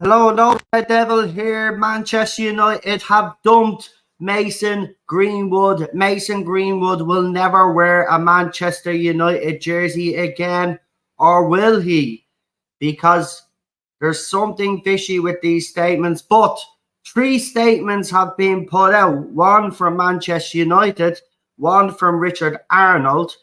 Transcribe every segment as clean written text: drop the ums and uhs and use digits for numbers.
Hello, no devil here. Manchester United have dumped Mason Greenwood. Mason Greenwood will never wear a Manchester United jersey again, or will he? Because there's something fishy with these statements. But three statements have been put out. One from Manchester United, one from Richard Arnold,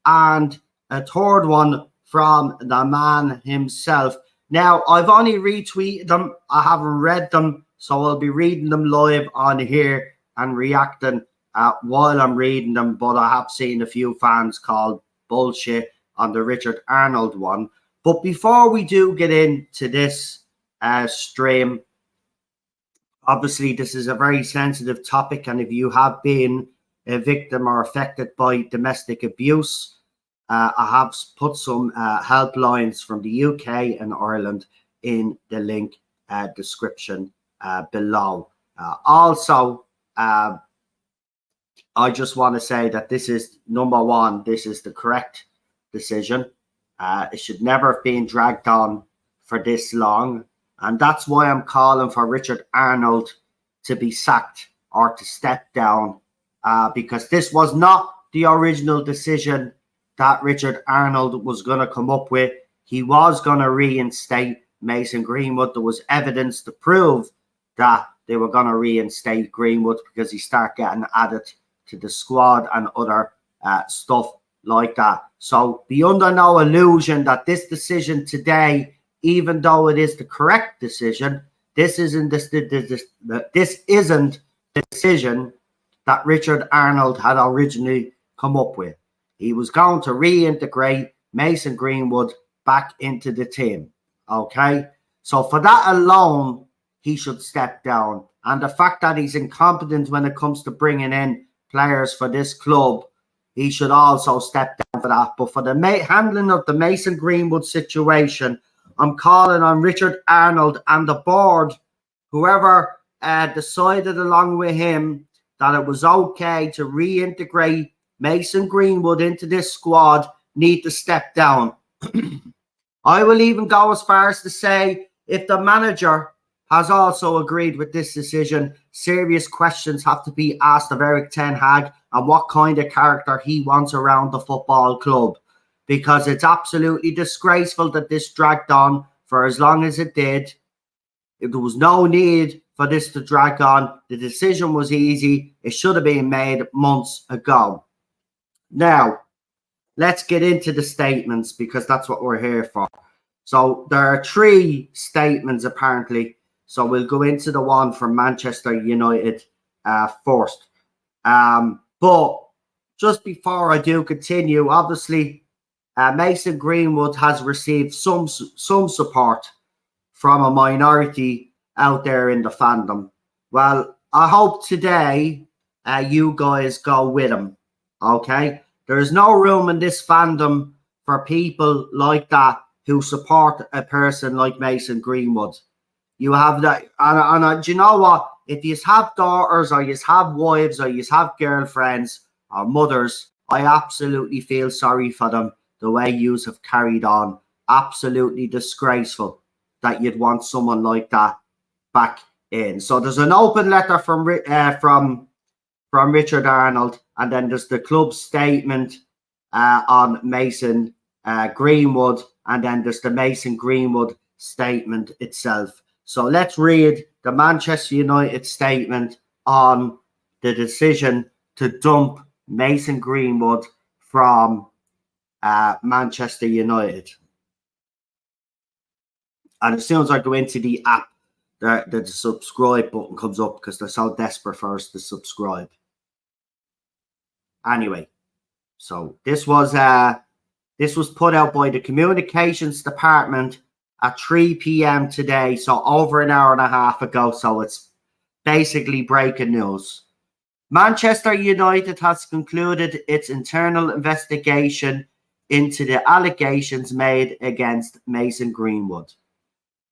and a third one from the man himself. Now, I've only retweeted them. I haven't read them, so I'll be reading them live on here and reacting while I'm reading them. But I have seen a few fans call bullshit on the Richard Arnold one. But before we do get into this stream, obviously this is a very sensitive topic, and if you have been a victim or affected by domestic abuse, I have put some helplines from the UK and Ireland in the link description below. Also, I just want to say that this is, number one, this is the correct decision. It should never have been dragged on for this long. And that's why I'm calling for Richard Arnold to be sacked or to step down, because this was not the original decision that Richard Arnold was going to come up with. He was going to reinstate Mason Greenwood. There was evidence to prove that they were going to reinstate Greenwood because he started getting added to the squad and other stuff like that. So be under no illusion that this decision today, even though it is the correct decision, this isn't the decision that Richard Arnold had originally come up with. He was going to reintegrate Mason Greenwood back into the team. Okay? So for that alone, he should step down. And the fact that he's incompetent when it comes to bringing in players for this club, he should also step down for that. But for the handling of the Mason Greenwood situation, I'm calling on Richard Arnold and the board, whoever decided along with him that it was okay to reintegrate Mason Greenwood into this squad, need to step down. I will even go as far as to say, if the manager has also agreed with this decision, serious questions have to be asked of Eric Ten Hag and what kind of character he wants around the football club. Because it's absolutely disgraceful that this dragged on for as long as it did. If there was no need for this to drag on, the decision was easy. It should have been made months ago. Now, let's get into the statements because that's what we're here for. So there are three statements apparently. So we'll go into the one from Manchester United first. But just before I do continue, obviously, Mason Greenwood has received some support from a minority out there in the fandom. Well, I hope today you guys go with him. Okay, there is no room in this fandom for people like that who support a person like Mason Greenwood. You have that, and do you know what? If you have daughters or you have wives or you have girlfriends or mothers, I absolutely feel sorry for them. The way yous have carried on, absolutely disgraceful that you'd want someone like that back in. So there's an open letter from Richard Arnold, and then there's the club statement on Mason Greenwood, and then there's the Mason Greenwood statement itself. So let's read the Manchester United statement on the decision to dump Mason Greenwood from Manchester United. And as soon as I go into the app, the subscribe button comes up because they're so desperate for us to subscribe. Anyway, so this was put out by the communications department at 3 p.m. today, so over an hour and a half ago. So it's basically breaking news. Manchester United has concluded its internal investigation into the allegations made against Mason Greenwood.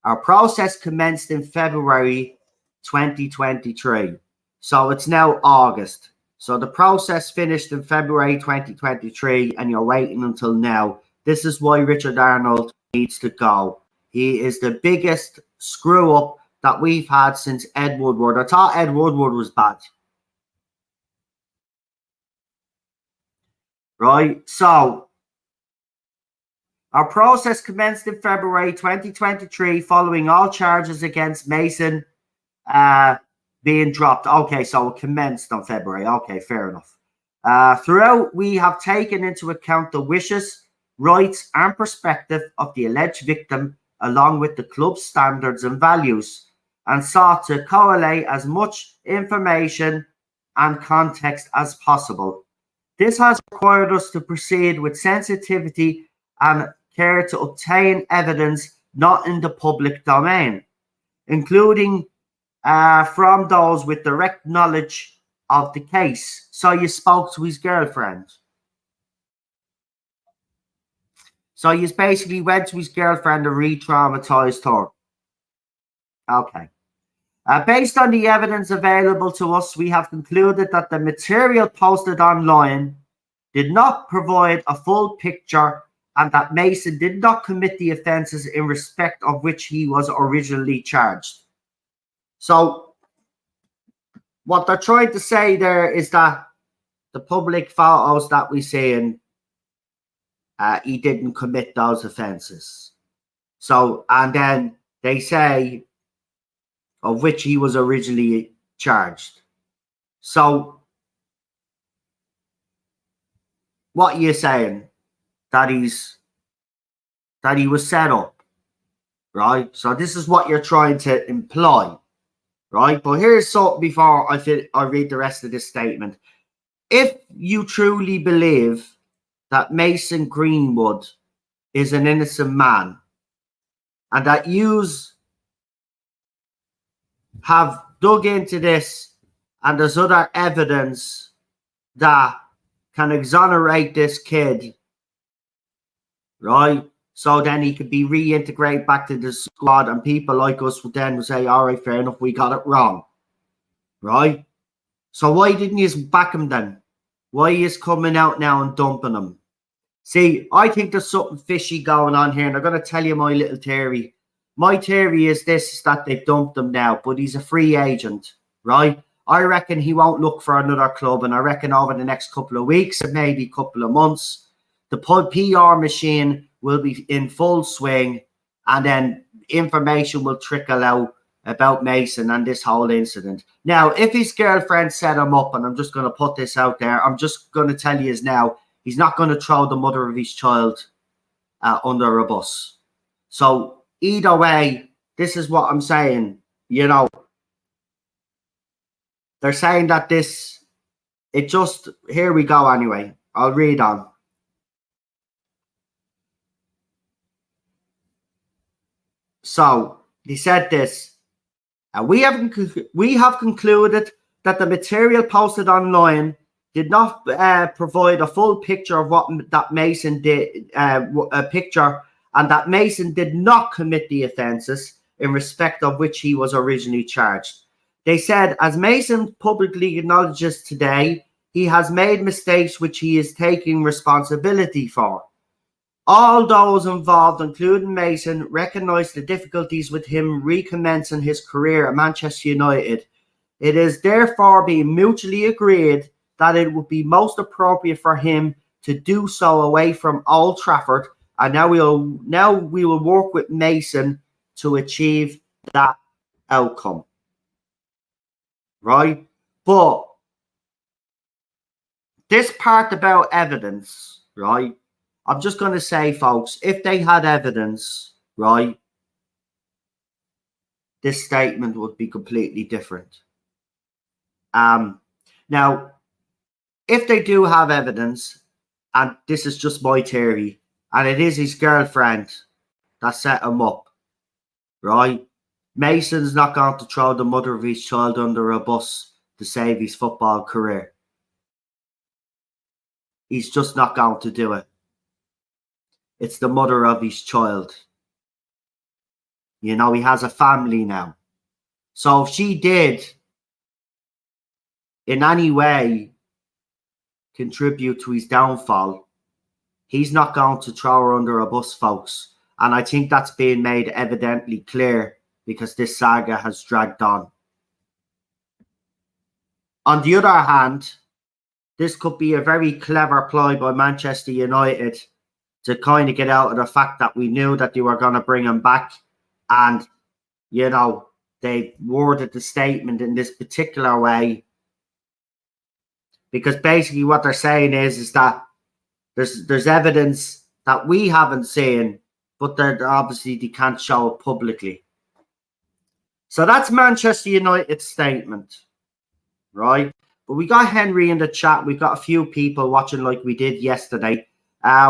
Our process commenced in February 2023. So it's now August. So the process finished in February 2023 and you're waiting until now. This is why Richard Arnold needs to go. He is the biggest screw up that we've had since Ed Woodward. I thought Ed Woodward was bad. Right? So, our process commenced in February 2023 following all charges against Mason being dropped. Okay, so it commenced on February. Okay, fair enough. Throughout, we have taken into account the wishes, rights, and perspective of the alleged victim, along with the club's standards and values, and sought to collate as much information and context as possible. This has required us to proceed with sensitivity and care to obtain evidence not in the public domain, including from those with direct knowledge of the case. So you spoke to his girlfriend. So you basically went to his girlfriend and re-traumatized her. Okay. Based on the evidence available to us, we have concluded that the material posted online did not provide a full picture and that Mason did not commit the offences in respect of which he was originally charged. So what they're trying to say there is that the public photos that we see in, he didn't commit those offences. So, and then they say of which he was originally charged. So what are you saying? That he was set up, right? So this is what you're trying to imply, right? But here's something before I read the rest of this statement. If you truly believe that Mason Greenwood is an innocent man and that yous have dug into this and there's other evidence that can exonerate this kid, right? So then he could be reintegrated back to the squad and people like us would then say, all right, fair enough, we got it wrong, right? So why didn't you back him then? Why is coming out now and dumping him? See, I think there's something fishy going on here, and I'm going to tell you my little theory. My theory is this, is that they've dumped him now, but he's a free agent, right? I reckon he won't look for another club, and I reckon over the next couple of weeks and maybe a couple of months, the PR machine will be in full swing, and then information will trickle out about Mason and this whole incident. Now, if his girlfriend set him up, and I'm just going to put this out there, I'm just going to tell you now, he's not going to throw the mother of his child under a bus. So either way, this is what I'm saying. You know, they're saying that this, it just, here we go anyway. I'll read on. So he said this. We have concluded that the material posted online did not provide a full picture of what that Mason did, a picture, and that Mason did not commit the offences in respect of which he was originally charged. They said, as Mason publicly acknowledges today, he has made mistakes which he is taking responsibility for. All those involved, including Mason, recognise the difficulties with him recommencing his career at Manchester United. It is therefore being mutually agreed that it would be most appropriate for him to do so away from Old Trafford, and now we will work with Mason to achieve that outcome. Right? But this part about evidence, right? I'm just going to say, folks, if they had evidence, right, this statement would be completely different. Now, if they do have evidence, and this is just my theory, and it is his girlfriend that set him up, right? Mason's not going to throw the mother of his child under a bus to save his football career. He's just not going to do it. It's the mother of his child. You know, he has a family now. So if she did in any way contribute to his downfall, he's not going to throw her under a bus, folks. And I think that's being made evidently clear because this saga has dragged on. On the other hand, this could be a very clever ploy by Manchester United to kind of get out of the fact that we knew that they were going to bring him back. And, you know, they worded the statement in this particular way. Because basically what they're saying is that there's evidence that we haven't seen, but that obviously they can't show it publicly. So that's Manchester United's statement, right? But we got Henry in the chat. We've got a few people watching like we did yesterday.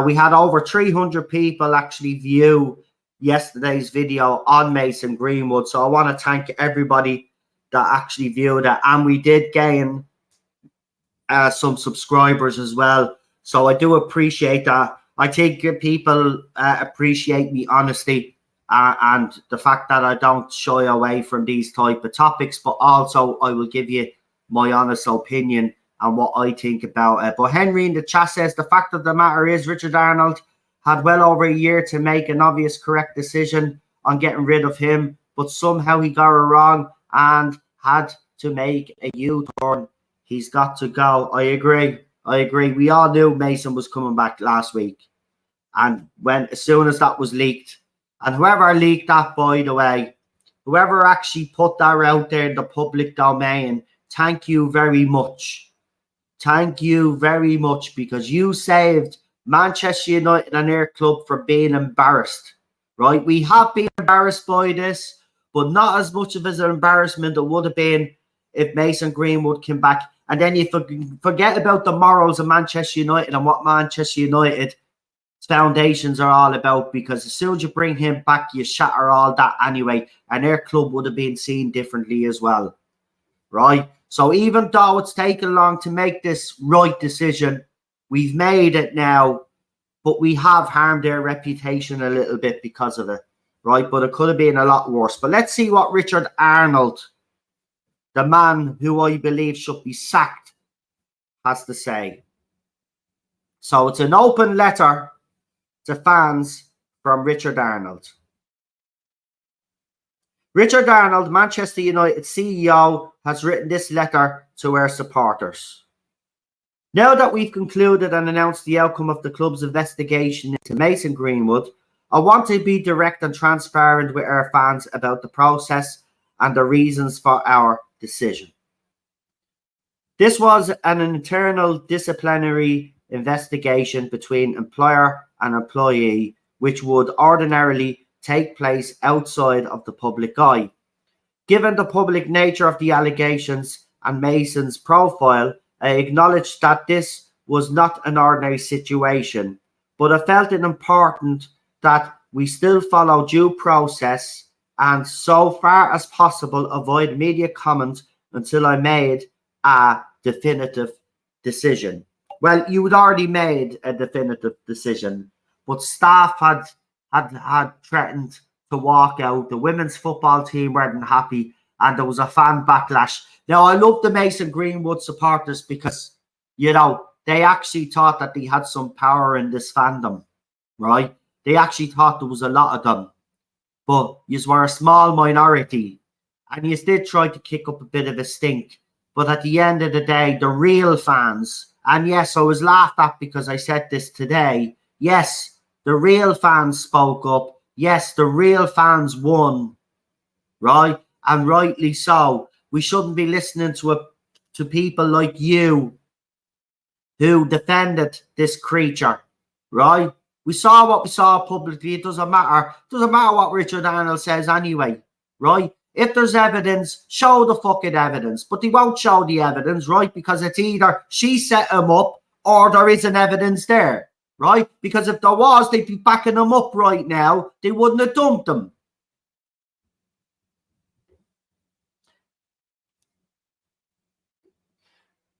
We had over 300 people actually view yesterday's video on Mason Greenwood. So I want to thank everybody that actually viewed it. And we did gain some subscribers as well. So I do appreciate that. I think people appreciate me honesty and the fact that I don't shy away from these type of topics, but also I will give you my honest opinion and what I think about it. But Henry in the chat says, the fact of the matter is Richard Arnold had well over a year to make an obvious correct decision on getting rid of him, but somehow he got it wrong and had to make a U-turn. He's got to go. I agree. We all knew Mason was coming back last week. And as soon as that was leaked, and whoever leaked that, by the way, whoever actually put that out there in the public domain, thank you very much. Thank you very much, because you saved Manchester United and their club from being embarrassed, right? We have been embarrassed by this, but not as much of an embarrassment it would have been if Mason Greenwood came back. And then you forget about the morals of Manchester United and what Manchester United's foundations are all about, because as soon as you bring him back, you shatter all that anyway, and their club would have been seen differently as well, right? So even though it's taken long to make this right decision, we've made it now, but we have harmed their reputation a little bit because of it, right? But it could have been a lot worse. But let's see what Richard Arnold, the man who I believe should be sacked, has to say. So it's an open letter to fans from Richard Arnold. Richard Arnold, Manchester United CEO, has written this letter to our supporters. Now that we've concluded and announced the outcome of the club's investigation into Mason Greenwood, I want to be direct and transparent with our fans about the process and the reasons for our decision. This was an internal disciplinary investigation between employer and employee, which would ordinarily take place outside of the public eye. Given the public nature of the allegations and Mason's profile, I acknowledge that this was not an ordinary situation, but I felt it important that we still follow due process and, so far as possible, avoid media comment until I made a definitive decision. Well, you had already made a definitive decision, but staff had threatened to walk out. The women's football team weren't happy, and there was a fan backlash. Now, I love the Mason Greenwood supporters because, you know, they actually thought that they had some power in this fandom, right? They actually thought there was a lot of them. But you were a small minority, and you did try to kick up a bit of a stink. But at the end of the day, the real fans, and yes, I was laughed at because I said this today, yes, the real fans spoke up. Yes, the real fans won, right? And rightly so. We shouldn't be listening to people like you who defended this creature, right? We saw what we saw publicly. It doesn't matter. It doesn't matter what Richard Arnold says anyway, right? If there's evidence, show the fucking evidence. But they won't show the evidence, right? Because it's either she set him up or there isn't evidence there, right? Because if there was, they'd be backing him up right now. They wouldn't have dumped him.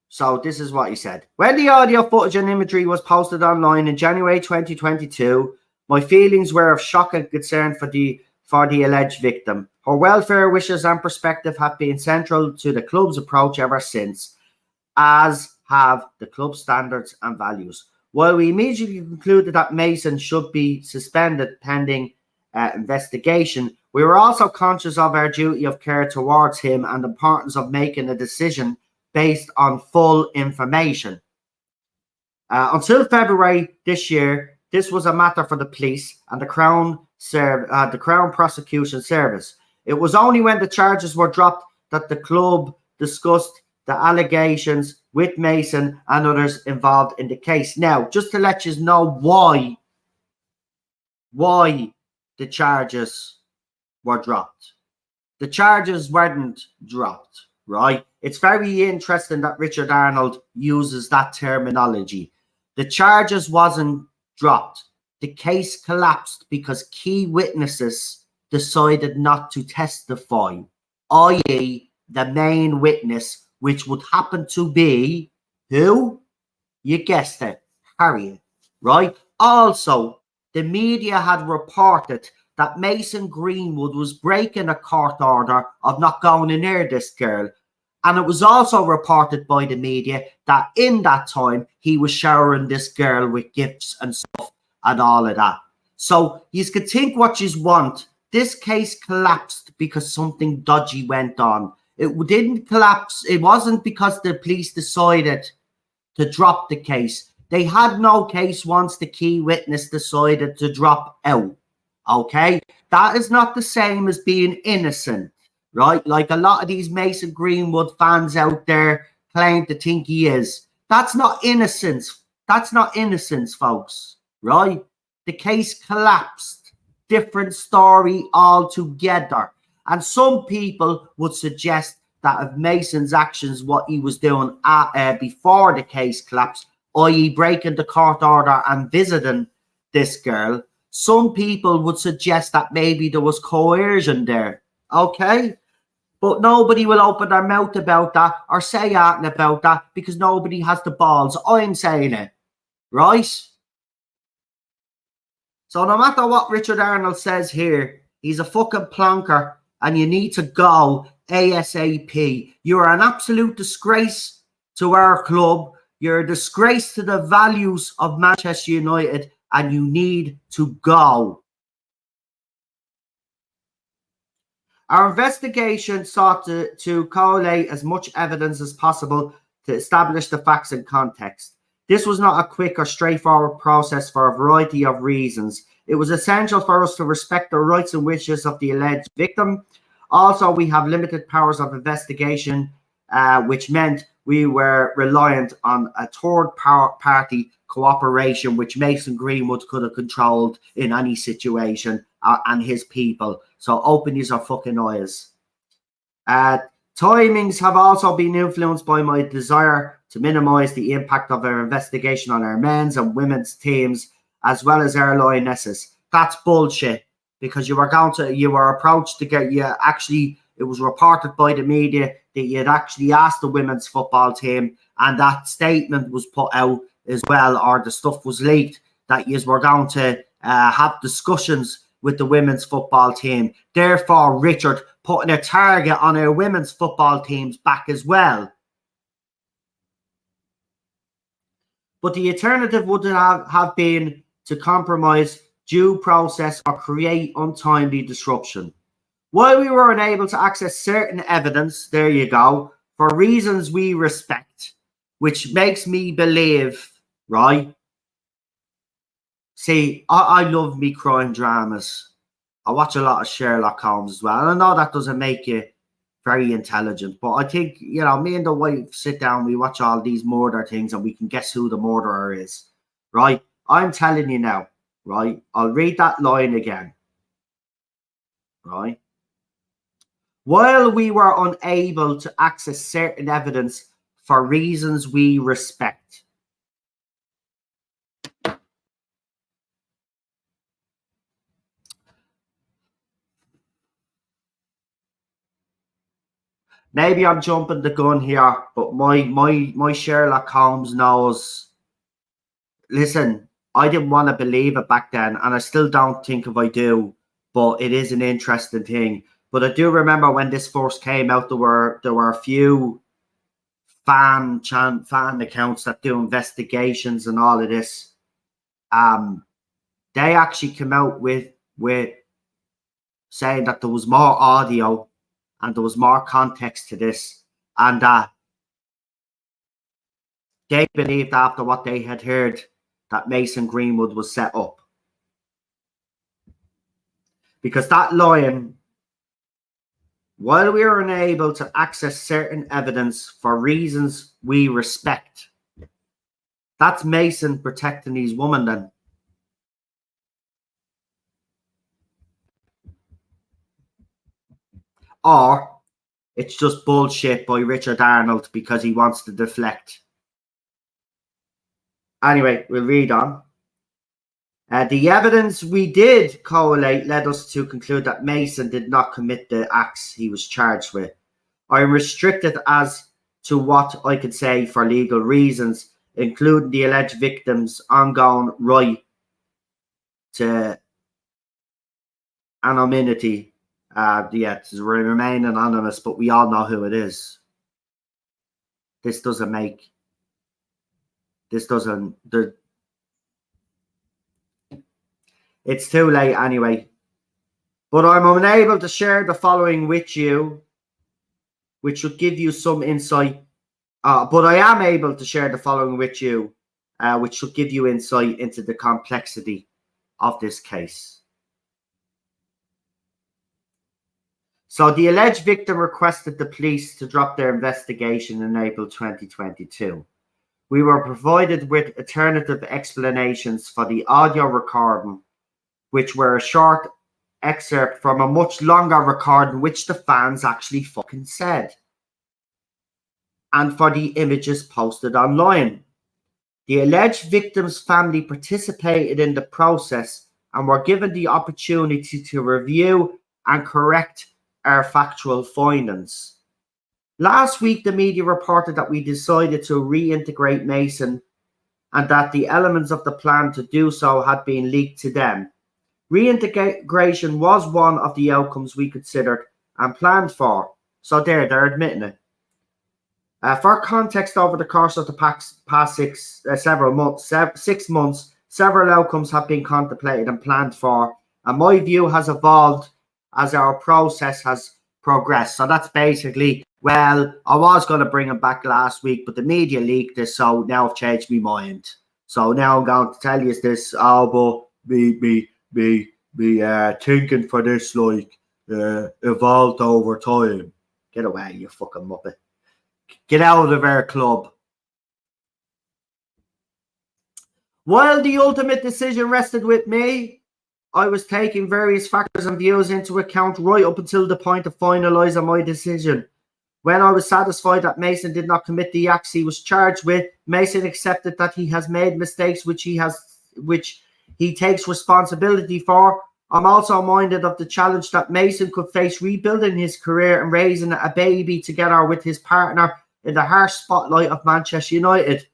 So this is what he said. When the audio footage and imagery was posted online in January 2022, my feelings were of shock and concern for the alleged victim. Her welfare wishes and perspective have been central to the club's approach ever since, as have the club's standards and values. While we immediately concluded that Mason should be suspended pending investigation, we were also conscious of our duty of care towards him and the importance of making a decision based on full information. Until February this year, this was a matter for the police and the Crown Prosecution Service. It was only when the charges were dropped that the club discussed the allegations with Mason and others involved in the case. Now, just to let you know why the charges were dropped. The charges weren't dropped, right? It's very interesting that Richard Arnold uses that terminology. The charges wasn't dropped. The case collapsed because key witnesses decided not to testify, i.e. the main witness, which would happen to be who? You guessed it, Harriet, right? Also, the media had reported that Mason Greenwood was breaking a court order of not going near this girl. And it was also reported by the media that in that time, he was showering this girl with gifts and stuff and all of that. So you can think what you want. This case collapsed because something dodgy went on. It didn't collapse. It wasn't because the police decided to drop the case. They had no case once the key witness decided to drop out. Okay? That is not the same as being innocent, right? Like a lot of these Mason Greenwood fans out there claim to think he is. That's not innocence. That's not innocence, folks, right? The case collapsed. Different story altogether. And some people would suggest that if Mason's actions, what he was doing before the case collapsed, i.e. breaking the court order and visiting this girl, some people would suggest that maybe there was coercion there, okay? But nobody will open their mouth about that or say anything about that because nobody has the balls. I'm saying it, right? So no matter what Richard Arnold says here, he's a fucking plonker and you need to go ASAP. You're an absolute disgrace to our club. You're a disgrace to the values of Manchester United and you need to go. Our investigation sought to collate as much evidence as possible to establish the facts and context. This was not a quick or straightforward process for a variety of reasons. It was essential for us to respect the rights and wishes of the alleged victim. Also, we have limited powers of investigation, which meant we were reliant on a third-party cooperation, which Mason Greenwood could have controlled in any situation, and his people. So open your fucking eyes. Timings have also been influenced by my desire to minimize the impact of our investigation on our men's and women's teams, as well as our lionesses. That's bullshit, because you were approached to get, it was reported by the media that you had actually asked the women's football team, and that statement was put out as well, or the stuff was leaked, that you were going to have discussions with the women's football team. Therefore, Richard putting a target on our women's football team's back as well. But the alternative would have been to compromise due process or create untimely disruption. While we were unable to access certain evidence, there you go, for reasons we respect, which makes me believe, right? See, I love me crime dramas. I watch a lot of Sherlock Holmes as well. And I know that doesn't make you very intelligent, but I think, me and the wife sit down, we watch all these murder things and we can guess who the murderer is, right? I'm telling you now, right? I'll read that line again, right? While we were unable to access certain evidence for reasons we respect. Maybe I'm jumping the gun here, but my Sherlock Holmes knows. Listen, I didn't want to believe it back then, and I still don't think if I do, but it is an interesting thing. But I do remember when this first came out, there were a few fan accounts that do investigations and all of this. They actually came out with saying that there was more audio and there was more context to this, and that they believed after what they had heard that Mason Greenwood was set up. Because that lion, while we are unable to access certain evidence for reasons we respect, that's Mason protecting his woman then. Or it's just bullshit by Richard Arnold because he wants to deflect. Anyway, we'll read on. The evidence we did collate led us to conclude that Mason did not commit the acts he was charged with. I am restricted as to what I can say for legal reasons, including the alleged victim's ongoing right to anonymity. To remain anonymous, but we all know who it is. It's too late anyway. But I'm unable to share the following with you, which should give you some insight. But I am able to share the following with you, which should give you insight into the complexity of this case. So the alleged victim requested the police to drop their investigation in April 2022. We were provided with alternative explanations for the audio recording, which were a short excerpt from a much longer recording, which the fans actually fucking said, and for the images posted online. The alleged victim's family participated in the process and were given the opportunity to review and correct our factual findings. Last week, the media reported that we decided to reintegrate Mason and that the elements of the plan to do so had been leaked to them. Reintegration was one of the outcomes we considered and planned for. So they're admitting it. For context, over the course of the past 6 months, several outcomes have been contemplated and planned for, and my view has evolved as our process has progressed. So that's basically, well, I was going to bring him back last week, but the media leaked this, so now I've changed my mind. So now I'm going to tell you this, but be thinking for this, evolved over time. Get away, you fucking muppet. Get out of our club. While the ultimate decision rested with me, I was taking various factors and views into account right up until the point of finalising my decision. When I was satisfied that Mason did not commit the acts he was charged with, Mason accepted that he has made mistakes which he takes responsibility for. I'm also minded of the challenge that Mason could face rebuilding his career and raising a baby together with his partner in the harsh spotlight of Manchester United.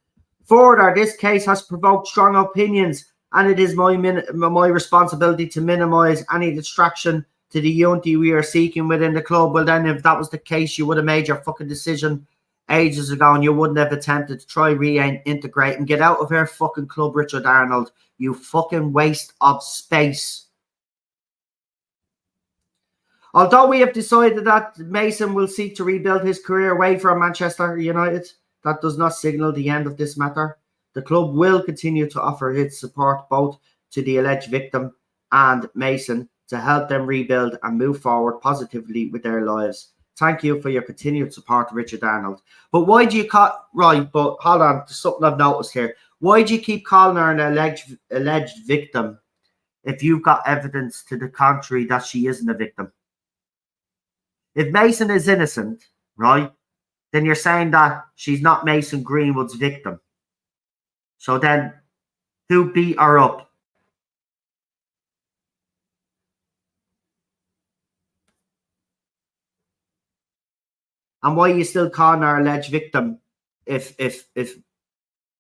Further, this case has provoked strong opinions, and it is my responsibility to minimise any distraction to the unity we are seeking within the club. Well, then, if that was the case, you would have made your fucking decision ages ago, and you wouldn't have attempted to try reintegrate and get out of our fucking club, Richard Arnold. You fucking waste of space. Although we have decided that Mason will seek to rebuild his career away from Manchester United, that does not signal the end of this matter. The club will continue to offer its support both to the alleged victim and Mason to help them rebuild and move forward positively with their lives. Thank you for your continued support, Richard Arnold. But why do you call... Right, but hold on. There's something I've noticed here. Why do you keep calling her an alleged victim if you've got evidence to the contrary that she isn't a victim? If Mason is innocent, right, then you're saying that she's not Mason Greenwood's victim. So then, who beat her up? And why are you still calling her alleged victim if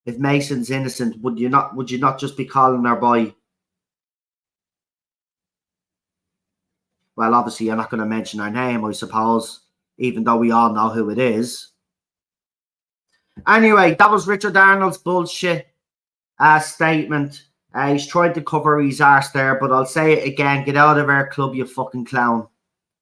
Mason's innocent? Would you not just be calling her by... Well, obviously, you're not going to mention her name, I suppose, even though we all know who it is. Anyway, that was Richard Arnold's bullshit statement. He's trying to cover his arse there, but I'll say it again. Get out of our club, you fucking clown.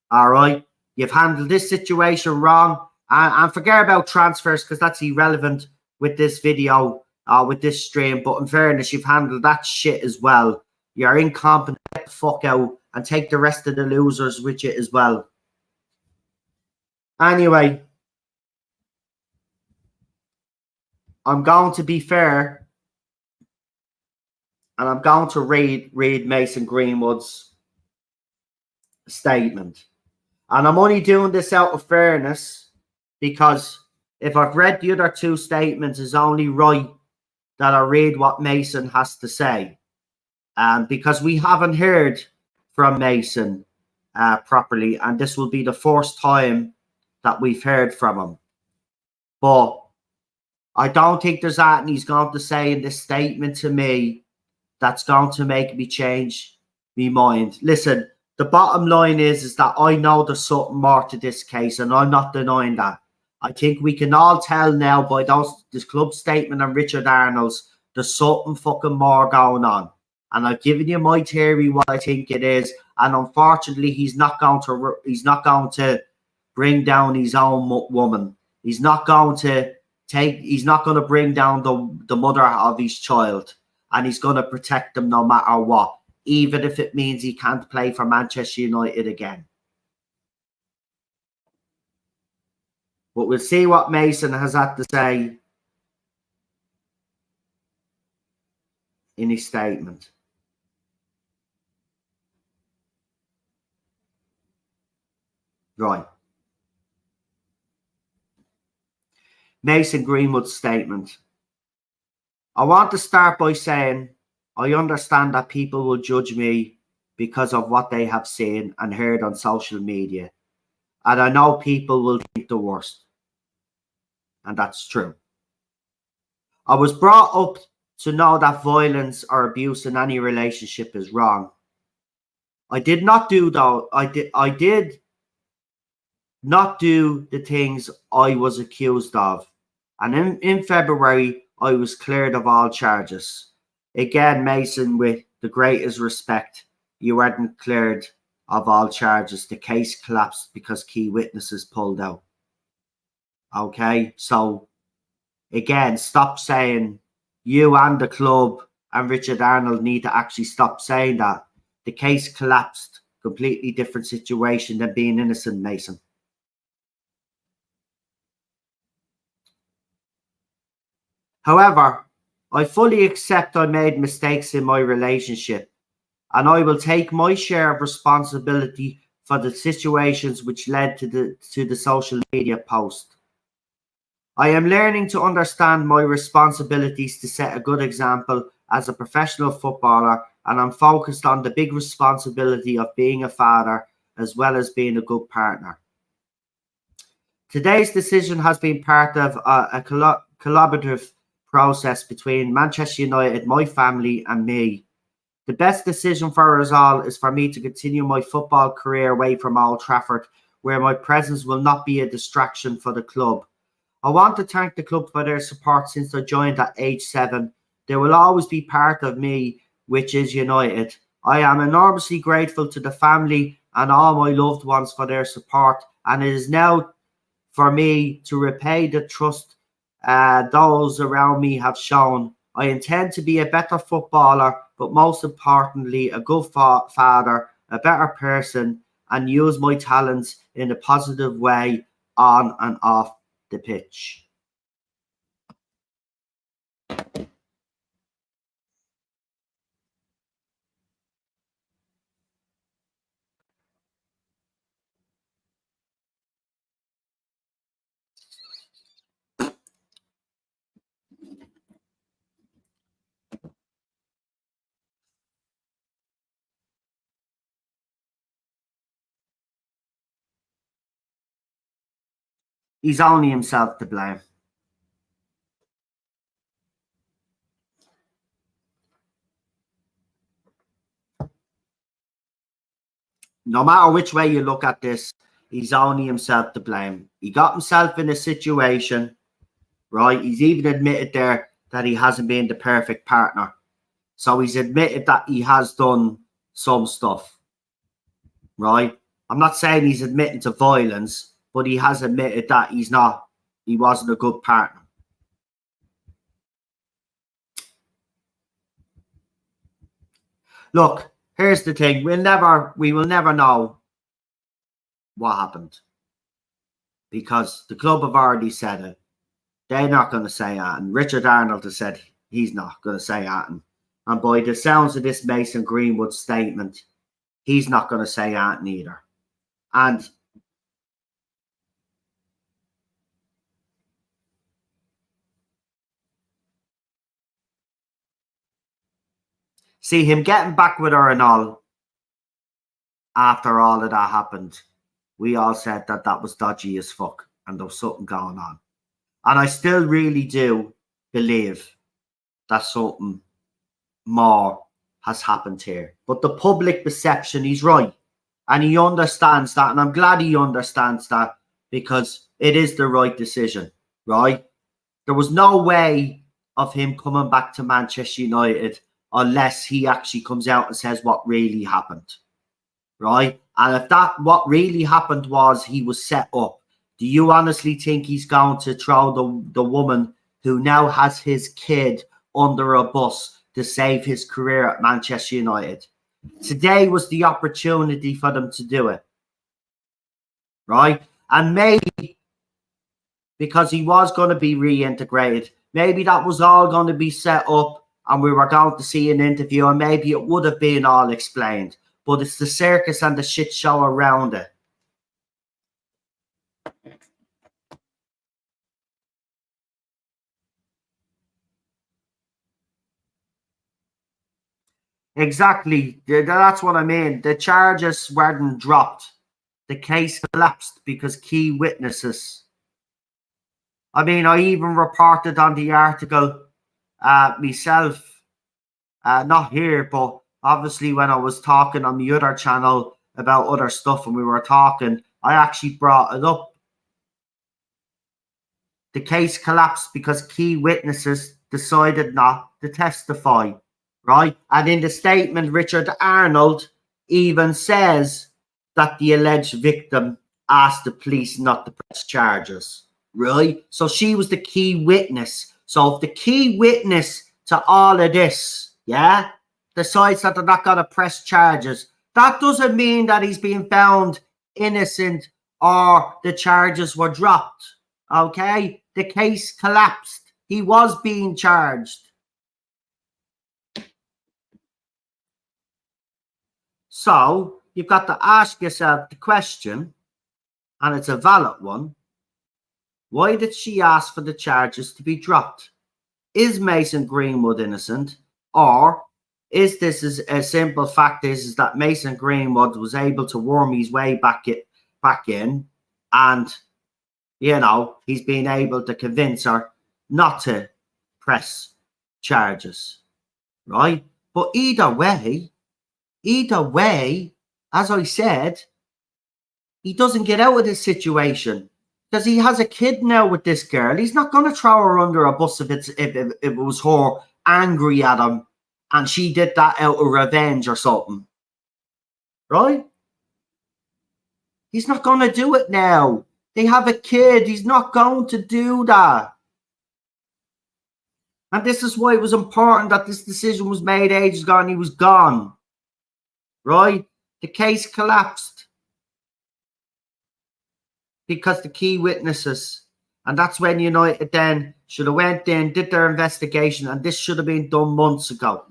All right? You've handled this situation wrong. And forget about transfers because that's irrelevant with this video, with this stream. But in fairness, you've handled that shit as well. You're incompetent. Get the fuck out and take the rest of the losers with you as well. Anyway, I'm going to be fair. And I'm going to read Mason Greenwood's statement. And I'm only doing this out of fairness because if I've read the other two statements, it's only right that I read what Mason has to say. Because we haven't heard from Mason properly, and this will be the first time that we've heard from him. But I don't think there's anything he's going to say in this statement to me that's going to make me change my mind. Listen, the bottom line is that I know there's something more to this case, and I'm not denying that. I think we can all tell now by this club statement and Richard Arnold's, there's something fucking more going on. And I've given you my theory, what I think it is. And unfortunately, he's not going to bring down his own woman. He's not going to bring down the mother of his child. And he's going to protect them no matter what, even if it means he can't play for Manchester United again. But we'll see what Mason has had to say in his statement. Right. Mason Greenwood's statement. I want to start by saying I understand that people will judge me because of what they have seen and heard on social media. And I know people will think the worst. And that's true. I was brought up to know that violence or abuse in any relationship is wrong. I did not do though. I did not do the things I was accused of. And in February, I was cleared of all charges. Again, Mason, with the greatest respect, you weren't cleared of all charges. The case collapsed because key witnesses pulled out. Okay, so again, stop saying you and the club and Richard Arnold need to actually stop saying that. The case collapsed. Completely different situation than being innocent, Mason. However, I fully accept I made mistakes in my relationship, and I will take my share of responsibility for the situations which led to the social media post. I am learning to understand my responsibilities to set a good example as a professional footballer, and I'm focused on the big responsibility of being a father as well as being a good partner. Today's decision has been part of a collaborative process between Manchester United, my family, and me. The best decision for us all is for me to continue my football career away from Old Trafford, where my presence will not be a distraction for the club. I want to thank the club for their support since I joined at age 7. They will always be part of me, which is United. I am enormously grateful to the family and all my loved ones for their support, and it is now for me to repay the trust those around me have shown. I intend to be a better footballer, but most importantly, a good father, a better person, and use my talents in a positive way on and off the pitch. He's only himself to blame. No matter which way you look at this, he's only himself to blame. He got himself in a situation, right? He's even admitted there that he hasn't been the perfect partner. So he's admitted that he has done some stuff, right? I'm not saying he's admitting to violence, but he has admitted that he wasn't a good partner. Look, here's the thing. We will never know what happened, because the club have already said it. They're not going to say that. And Richard Arnold has said he's not going to say that. And by the sounds of this Mason Greenwood statement, he's not going to say that neither. And see him getting back with her and all, after all of that happened, we all said that that was dodgy as fuck and there was something going on. And I still really do believe that something more has happened here. But the public perception, he's right. And he understands that. And I'm glad he understands that, because it is the right decision, right? There was no way of him coming back to Manchester United unless he actually comes out and says what really happened, right? And if that what really happened was he was set up, do you honestly think he's going to throw the woman who now has his kid under a bus to save his career at Manchester United? Today was the opportunity for them to do it, right? And maybe because he was going to be reintegrated, maybe that was all going to be set up and we were going to see an interview and maybe it would have been all explained. But it's the circus and the shit show around it. Exactly. That's what I mean. The charges weren't dropped. The case collapsed because key witnesses. I mean, I even reported on the article myself, not here, but obviously when I was talking on the other channel about other stuff and we were talking, I actually brought it up. The case collapsed because key witnesses decided not to testify, right? And in the statement, Richard Arnold even says that the alleged victim asked the police not to press charges, right? So she was the key witness. So if the key witness to all of this, yeah, decides that they're not going to press charges, that doesn't mean that he's being found innocent or the charges were dropped, okay? The case collapsed. He was being charged. So you've got to ask yourself the question, and it's a valid one. Why did she ask for the charges to be dropped? Is Mason Greenwood innocent? Or is this a simple fact is that Mason Greenwood was able to worm his way back in and, you know, he's been able to convince her not to press charges, right? But either way, as I said, he doesn't get out of this situation because he has a kid now with this girl. He's not going to throw her under a bus if it was her angry at him and she did that out of revenge or something, right? He's not going to do it now. They have a kid. He's not going to do that. And this is why it was important that this decision was made ages ago and he was gone, right? The case collapsed because the key witnesses, and that's when United then should have went in, did their investigation, and this should have been done months ago.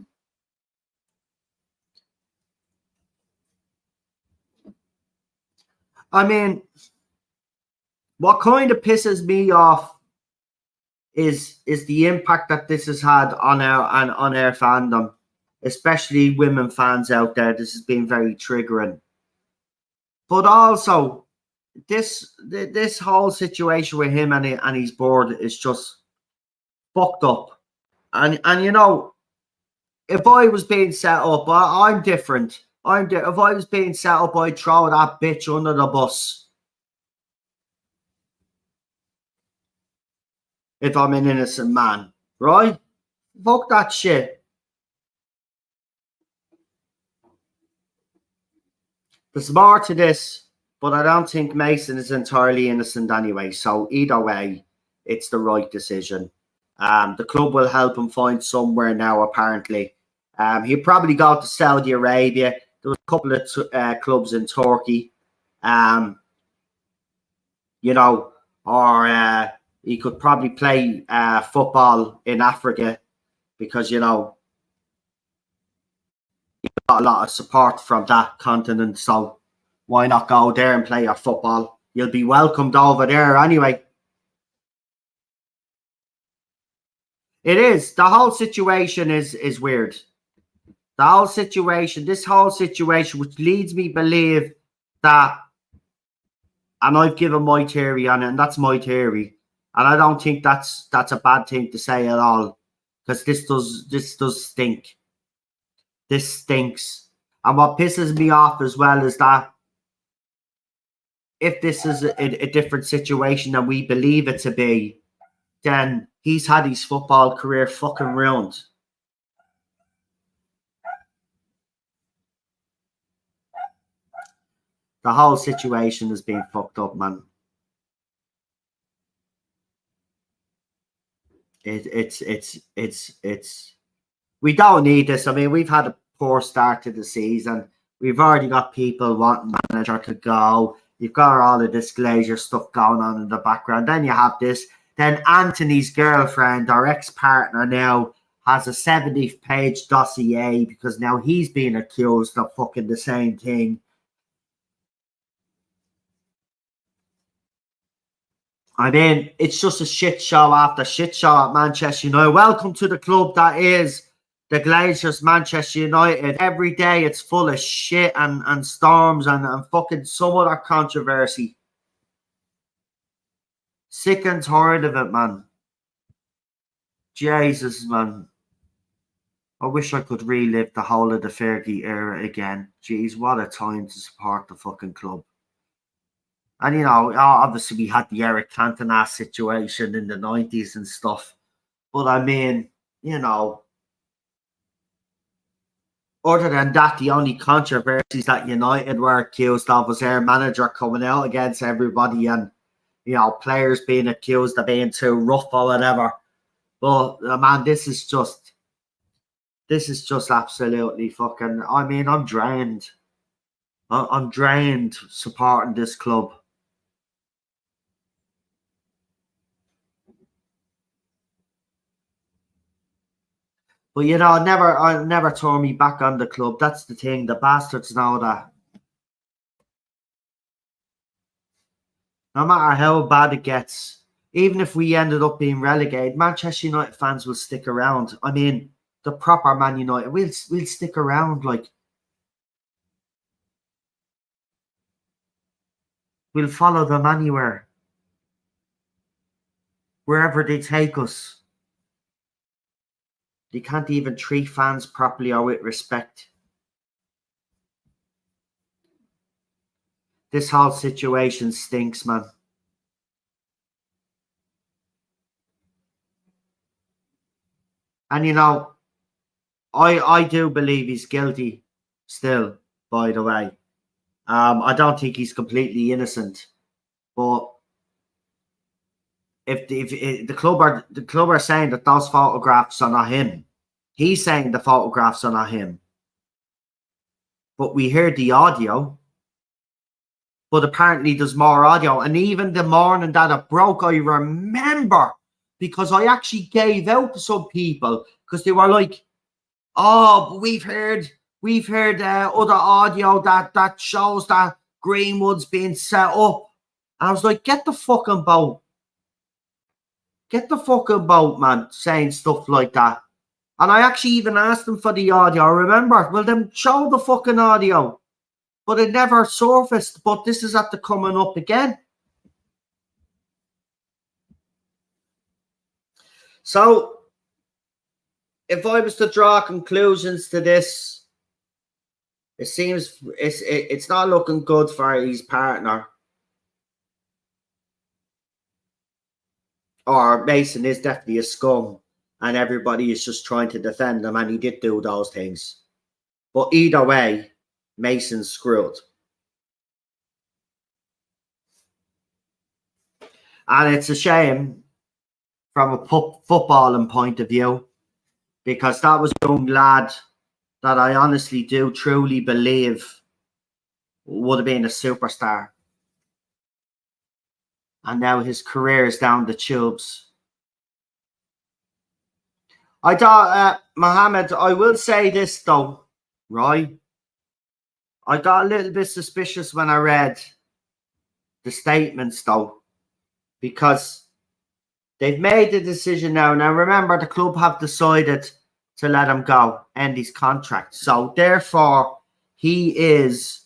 I mean, what kind of pisses me off is the impact that this has had on our fandom, especially women fans out there. This has been very triggering. But also, this whole situation with him and his board is just fucked up. And you know, if I was being set up, I'm different. If I was being set up, I'd throw that bitch under the bus. If I'm an innocent man, right? Fuck that shit. There's more to this, but I don't think Mason is entirely innocent anyway. So either way, it's the right decision. The club will help him find somewhere now, apparently. He'll probably go to Saudi Arabia. There was a couple of clubs in Turkey. You know, or he could probably play football in Africa because, you know, he got a lot of support from that continent. So why not go there and play your football? You'll be welcomed over there anyway. It is. The whole situation is weird. The whole situation, this whole situation, which leads me to believe that, and I've given my theory on it, and that's my theory, and I don't think that's a bad thing to say at all, because this does stink. This stinks. And what pisses me off as well is that if this is a different situation than we believe it to be, then he's had his football career fucking ruined. The whole situation has been fucked up, man. It's we don't need this. I mean, we've had a poor start to the season. We've already got people wanting manager to go. You've got all the disclosure stuff going on in the background. Then you have this. Then Anthony's girlfriend, our ex-partner now, has a 70-page dossier because now he's being accused of fucking the same thing. I mean, it's just a shit show after shit show at Manchester United. Welcome to the club that is the Glazers, Manchester United. Every day it's full of shit and storms and fucking some other controversy. Sick and tired of it, man. Jesus, man. I wish I could relive the whole of the Fergie era again. Jeez, what a time to support the fucking club. And, you know, obviously we had the Eric Cantona situation in the 90s and stuff. But, I mean, you know, other than that, the only controversies that United were accused of was their manager coming out against everybody and, you know, players being accused of being too rough or whatever. But, man, this is just absolutely fucking, I mean, I'm drained. I'm drained supporting this club. But, you know, I never turn me back on the club. That's the thing. The bastards know that. No matter how bad it gets, even if we ended up being relegated, Manchester United fans will stick around. I mean, the proper Man United, we'll stick around. Like, we'll follow them anywhere. Wherever they take us. They can't even treat fans properly or with respect. This whole situation stinks, man. And, you know, I do believe he's guilty still, by the way. I don't think he's completely innocent. But if the club are saying that those photographs are not him, he's saying the photographs are not him. But we heard the audio. But apparently there's more audio. And even the morning that it broke, I remember, because I actually gave out to some people because they were like, "Oh, we've heard other audio that shows that Greenwood's being set up." And I was like, "Get the fucking boat. Get the fucking boat, man," saying stuff like that. And I actually even asked them for the audio. Remember, well, then show the fucking audio. But it never surfaced. But this is after coming up again. So, if I was to draw conclusions to this, it seems it's not looking good for his partner. Or Mason is definitely a scum, and everybody is just trying to defend him, and he did do those things. But either way, Mason's screwed. And it's a shame from a footballing point of view, because that was a young lad that I honestly do truly believe would have been a superstar. And now his career is down the tubes. I thought, Mohammed, I will say this though, right? I got a little bit suspicious when I read the statements though, because they've made the decision now. Now, remember, the club have decided to let him go, end his contract. So, therefore, he is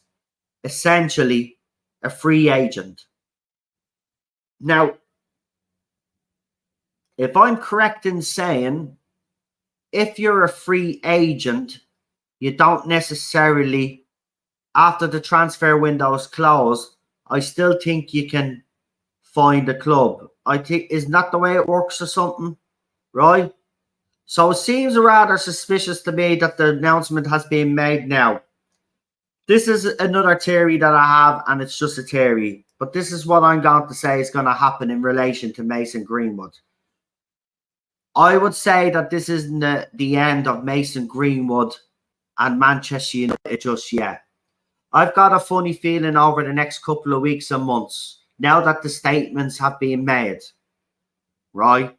essentially a free agent. Now, if I'm correct in saying, if you're a free agent, you don't necessarily, after the transfer window is closed, I still think you can find a club. I think, isn't that the way it works or something? Right? So it seems rather suspicious to me that the announcement has been made now. This is another theory that I have, and it's just a theory. But this is what I'm going to say is going to happen in relation to Mason Greenwood. I would say that this isn't the end of Mason Greenwood and Manchester United just yet. I've got a funny feeling over the next couple of weeks and months, now that the statements have been made, right?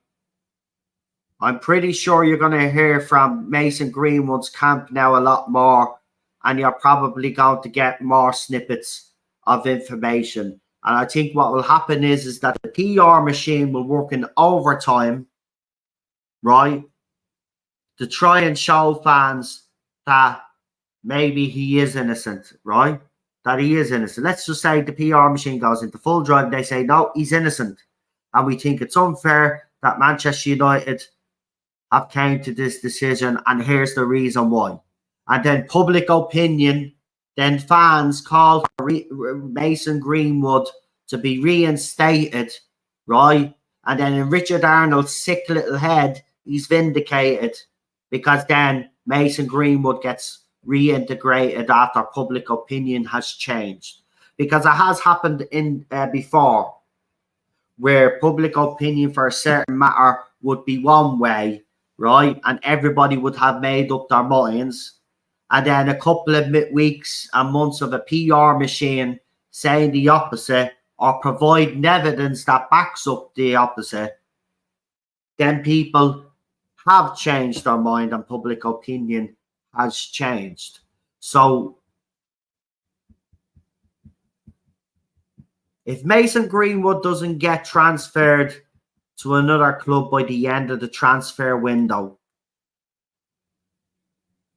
I'm pretty sure you're going to hear from Mason Greenwood's camp now a lot more, and you're probably going to get more snippets of information. And I think what will happen is that the PR machine will work in overtime, right, to try and show fans that maybe he is innocent, right? That he is innocent. Let's just say the PR machine goes into full drive. They say, no, he's innocent. And we think it's unfair that Manchester United have came to this decision, and here's the reason why. And then public opinion, then fans call for Mason Greenwood to be reinstated, right? And then in Richard Arnold's sick little head, he's vindicated, because then Mason Greenwood gets reintegrated after public opinion has changed. Because it has happened in before, where public opinion for a certain matter would be one way, right? And everybody would have made up their minds. And then a couple of weeks and months of a PR machine saying the opposite, or providing evidence that backs up the opposite, then people have changed their mind and public opinion has changed. So if Mason Greenwood doesn't get transferred to another club by the end of the transfer window,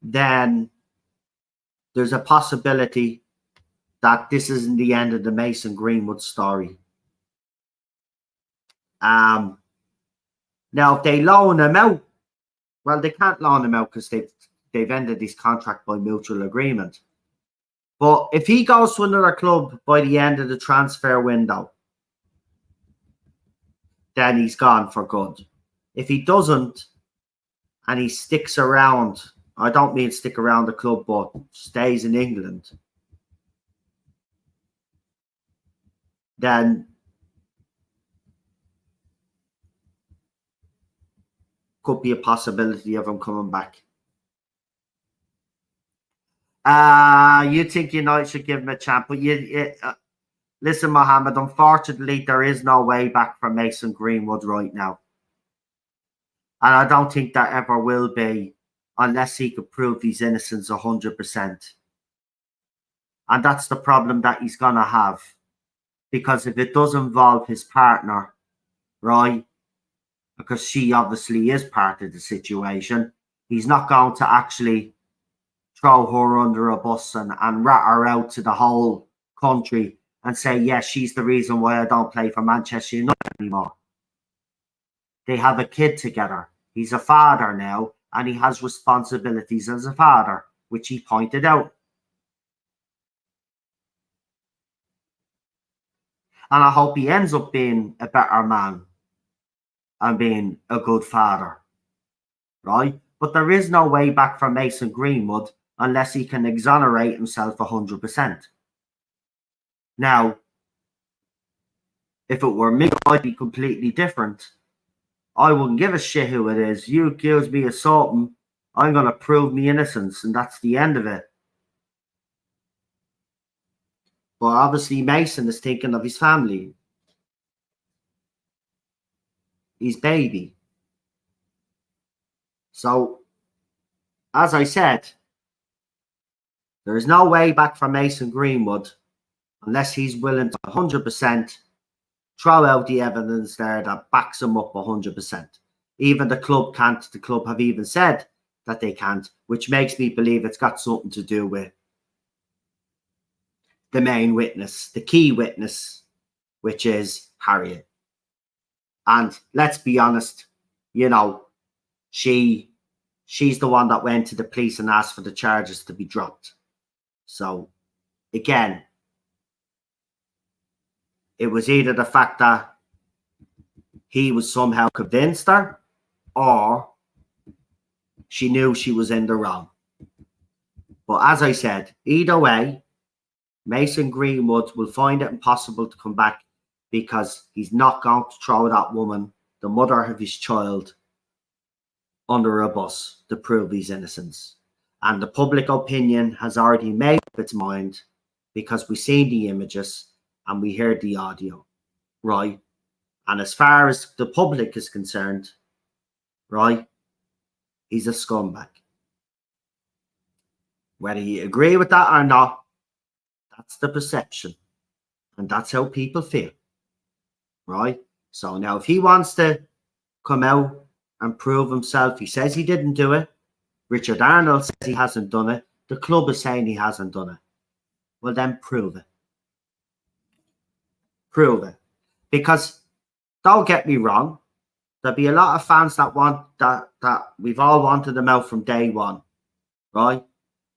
then there's a possibility that this isn't the end of the Mason Greenwood story. Now, if they loan him out, well, they can't loan him out because they've ended his contract by mutual agreement. But if he goes to another club by the end of the transfer window, then he's gone for good. If he doesn't, and he sticks around, I don't mean stick around the club, but stays in England, then could be a possibility of him coming back. You think United should give him a chance, but listen, Mohammed, unfortunately, there is no way back for Mason Greenwood right now. And I don't think there ever will be, unless he could prove his innocence 100%. And that's the problem that he's going to have. Because if it does involve his partner, right, because she obviously is part of the situation, he's not going to actually throw her under a bus and rat her out to the whole country and say, yes, she's the reason why I don't play for Manchester United anymore. They have a kid together. He's a father now, and he has responsibilities as a father, which he pointed out. And I hope he ends up being a better man and being a good father, right? But there is no way back for Mason Greenwood unless he can exonerate himself 100%. Now, If it were me, I'd be completely different. I wouldn't give a shit who it is. You accuse me of something, I'm going to prove me innocence, and that's the end of it. But obviously Mason is thinking of his family, his baby. So, as I said, there is no way back for Mason Greenwood unless he's willing to 100% throw out the evidence there that backs him up 100%. Even the club can't. The club have even said that they can't, which makes me believe it's got something to do with the main witness, the key witness, which is Harriet. And let's be honest, you know, she's the one that went to the police and asked for the charges to be dropped. So, again, it was either the fact that he was somehow convinced her, or she knew she was in the wrong. But as I said, either way, Mason Greenwood will find it impossible to come back, because he's not going to throw that woman, the mother of his child, under a bus to prove his innocence. And the public opinion has already made up its mind, because we've seen the images and we heard the audio, right? And as far as the public is concerned, right, he's a scumbag. Whether you agree with that or not, that's the perception. And that's how people feel, right? So now if he wants to come out and prove himself, he says he didn't do it. Richard Arnold says he hasn't done it. The club is saying he hasn't done it. Well, then prove it. Prove it. Because, don't get me wrong, there'll be a lot of fans that want that we've all wanted them out from day one, right?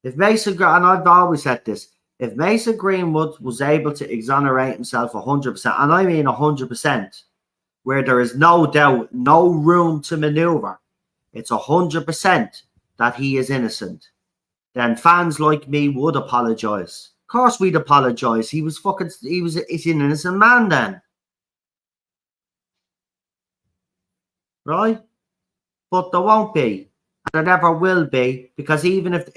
If Mason, and I've always said this, if Mason Greenwood was able to exonerate himself 100%, and I mean 100%, where there is no doubt, no room to maneuver, it's 100% that he is innocent, then fans like me would apologise. Of course we'd apologise. He's an innocent man then. Right? But there won't be. And there never will be, because even if,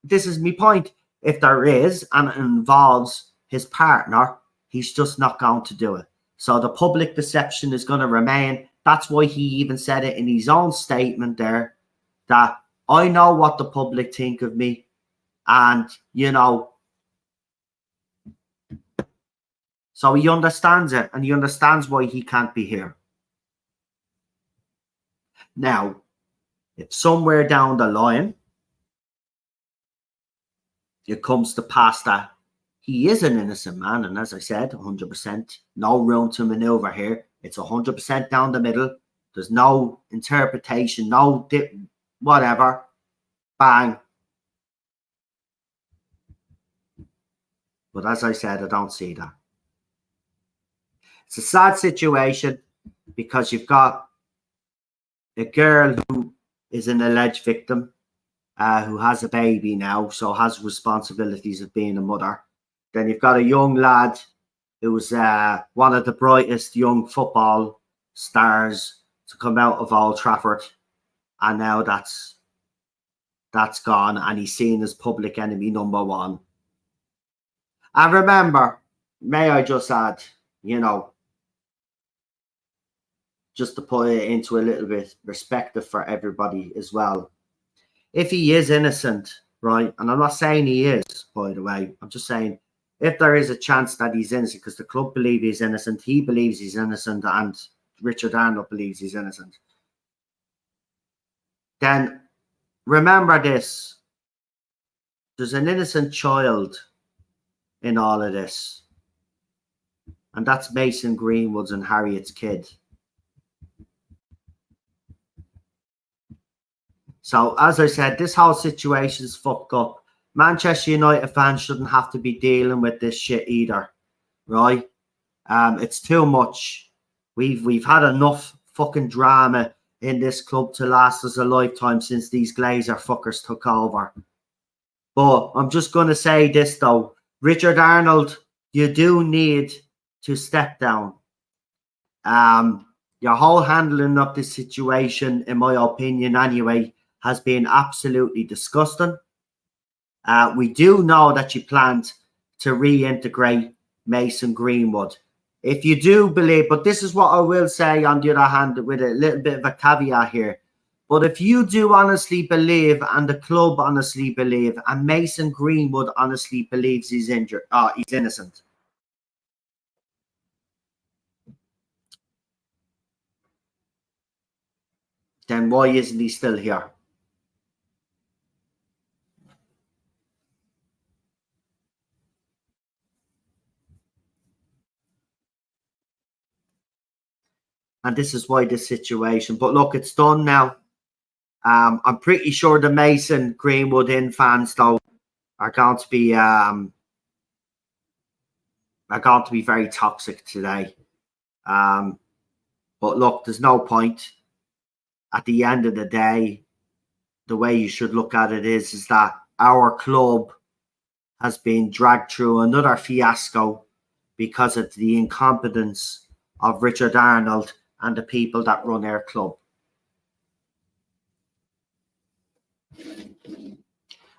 this is my point, if there is and it involves his partner, he's just not going to do it. So the public deception is going to remain. That's why he even said it in his own statement there, that I know what the public think of me, and, you know, so he understands it, and he understands why he can't be here. Now, if somewhere down the line it comes to pass that he is an innocent man, and as I said, 100%, no room to maneuver here. It's 100% down the middle. There's no interpretation, no whatever. Bang. But as I said, I don't see that. It's a sad situation, because you've got a girl who is an alleged victim, who has a baby now, so has responsibilities of being a mother. Then you've got a young lad who was one of the brightest young football stars to come out of Old Trafford, and now that's gone, and he's seen as public enemy number one. And remember, may I just add, you know, just to put it into a little bit perspective for everybody as well. If he is innocent, right, and I'm not saying he is, by the way, I'm just saying if there is a chance that he's innocent, because the club believe he's innocent, he believes he's innocent, and Richard Arnold believes he's innocent, then remember this: there's an innocent child in all of this, and that's Mason Greenwood's and Harriet's kid. So, as I said, this whole situation's fucked up. Manchester United fans shouldn't have to be dealing with this shit either, right? It's too much. We've had enough fucking drama in this club to last us a lifetime since these Glazer fuckers took over. But I'm just going to say this, though. Richard Arnold, you do need to step down. Your whole handling of this situation, in my opinion anyway, has been absolutely disgusting. We do know that you planned to reintegrate Mason Greenwood. If you do believe, but this is what I will say on the other hand, with a little bit of a caveat here. But if you do honestly believe, and the club honestly believe, and Mason Greenwood honestly believes he's injured, he's innocent, then why isn't he still here? And this is why this situation. But look, it's done now. I'm pretty sure the Mason Greenwood fans though are going to be very toxic today. But look, there's no point. At the end of the day, the way you should look at it is that our club has been dragged through another fiasco because of the incompetence of Richard Arnold and the people that run our club.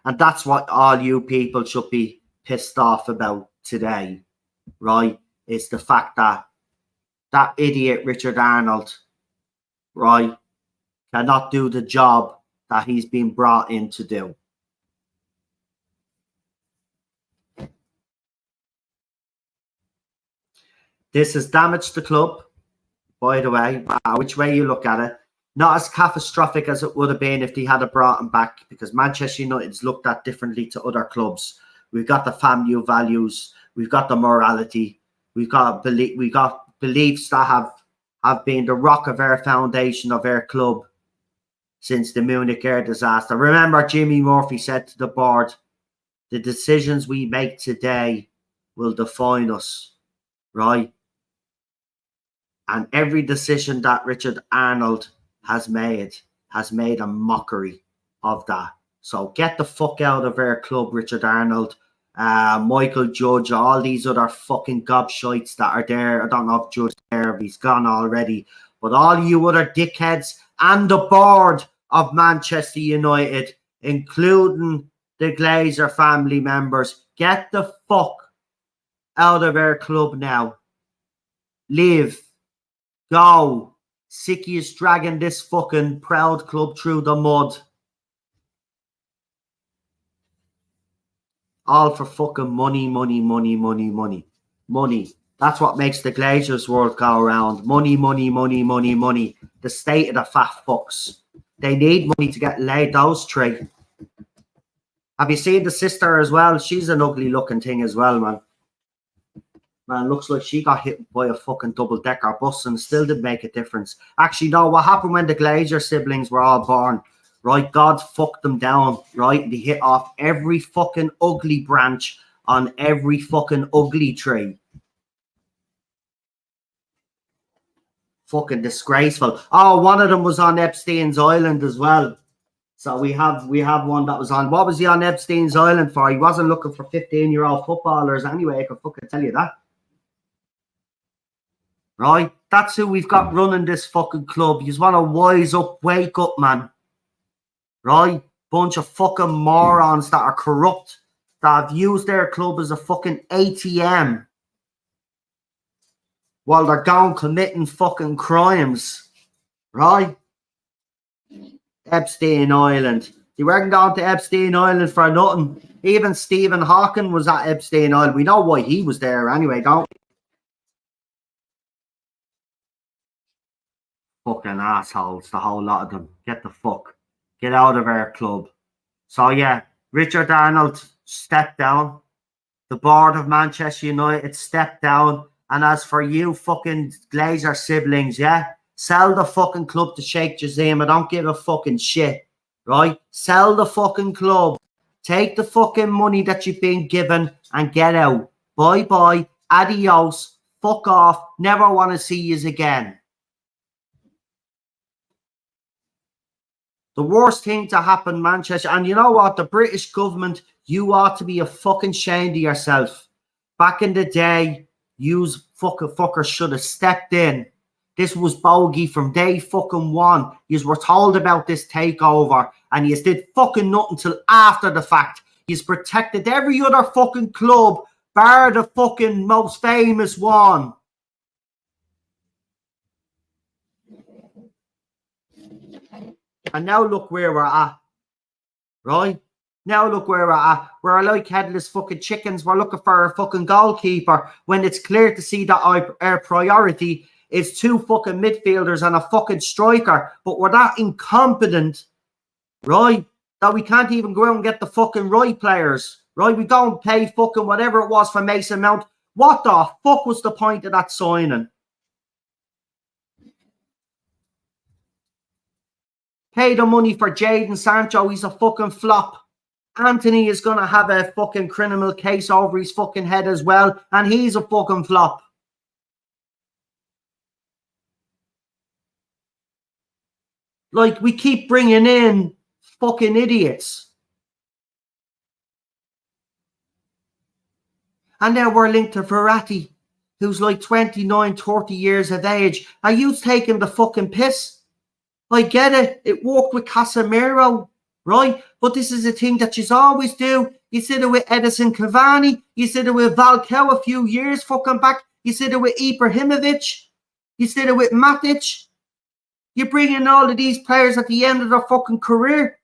And that's what all you people should be pissed off about today, right? It's the fact that that idiot Richard Arnold, right, cannot do the job that he's been brought in to do. This has damaged the club, by the way, which way you look at it. Not as catastrophic as it would have been if they had brought him back, because Manchester United's looked at differently to other clubs. We've got the family values, we've got the morality, we've got beliefs that have been the rock of our foundation of our club since the Munich air disaster. Remember, Jimmy Murphy said to the board, the decisions we make today will define us, right? And every decision that Richard Arnold has made a mockery of that. So get the fuck out of our club, Richard Arnold, Michael Judge, all these other fucking gobshites that are there. I don't know if Judge is there, he's gone already. But all you other dickheads and the board of Manchester United, including the Glazer family members, get the fuck out of our club now. Leave. Go. Sicky is dragging this fucking proud club through the mud. All for fucking money, money, money, money, money. Money. That's what makes the Glazers world go around. Money, money, money, money, money. The state of the fat fucks. They need money to get laid, those three. Have you seen the sister as well? She's an ugly looking thing as well, man. Man, looks like she got hit by a fucking double-decker bus and still didn't make a difference. Actually, no, what happened when the Glazer siblings were all born, right? God fucked them down, right? And they hit off every fucking ugly branch on every fucking ugly tree. Fucking disgraceful. Oh, one of them was on Epstein's Island as well. So we have one that was on. What was he on Epstein's Island for? He wasn't looking for 15-year-old footballers anyway, I can fucking tell you that. Right? That's who we've got running this fucking club. You just want to wise up, wake up, man. Right? Bunch of fucking morons that are corrupt, that have used their club as a fucking ATM while they're down committing fucking crimes. Right? Epstein Island. They weren't going to Epstein Island for nothing. Even Stephen Hawking was at Epstein Island. We know why he was there anyway, don't we? Fucking assholes, the whole lot of them. Get the fuck. Get out of our club. So yeah, Richard Arnold stepped down. The board of Manchester United stepped down. And as for you fucking Glazer siblings, yeah, sell the fucking club to Sheikh Jazim. I don't give a fucking shit, right? Sell the fucking club. Take the fucking money that you've been given and get out. Bye-bye. Adios. Fuck off. Never want to see yous again. The worst thing to happen, Manchester, and you know what? The British government, you ought to be a fucking shame to yourself. Back in the day, Yous fuckers should have stepped in. This was bogey from day fucking one. Yous were told about this takeover and yous did fucking nothing till after the fact. Yous protected every other fucking club bar the fucking most famous one. And now look where we're at. Right? Now look where we're at. We're like headless fucking chickens. We're looking for a fucking goalkeeper when it's clear to see that our priority is 2 fucking midfielders and a fucking striker. But we're that incompetent, right, that we can't even go out and get the fucking right players. Right? We don't pay fucking whatever it was for Mason Mount. What the fuck was the point of that signing? Pay the money for Jadon Sancho. He's a fucking flop. Anthony is going to have a fucking criminal case over his fucking head as well. And he's a fucking flop. Like, we keep bringing in fucking idiots. And now we're linked to Verratti, who's like 29, 30 years of age. Are you taking the fucking piss? I get it. It worked with Casemiro, right? But this is a thing that you always do. You did it with Edison Cavani. You did it with Valcao a few years fucking back. You did it with Ibrahimovic. You did it with Matic. You bring in all of these players at the end of their fucking career.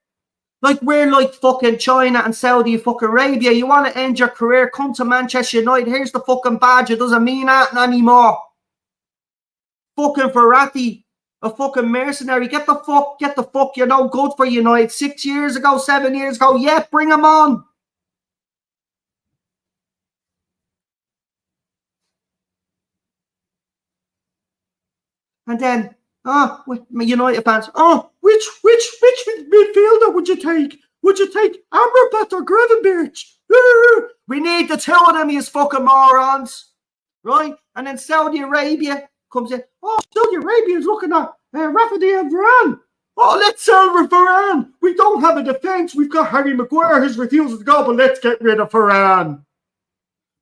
Like, we're like fucking China and Saudi fucking Arabia. You want to end your career, come to Manchester United. Here's the fucking badge. It doesn't mean that anymore. Fucking Verratti, a fucking mercenary. Get the fuck, you're no good for United. 6 years ago, 7 years ago. Yeah, bring him on. And then, United fans, which midfielder would you take? Would you take Amrabat or Gravenberch? We need the 2 of them, you fucking morons. Right? And then Saudi Arabia comes in. Oh, Saudi Arabia is looking at Rafael Varane. Oh, let's sell Varane. We don't have a defence. We've got Harry Maguire who's refusing to go, but let's get rid of Varane.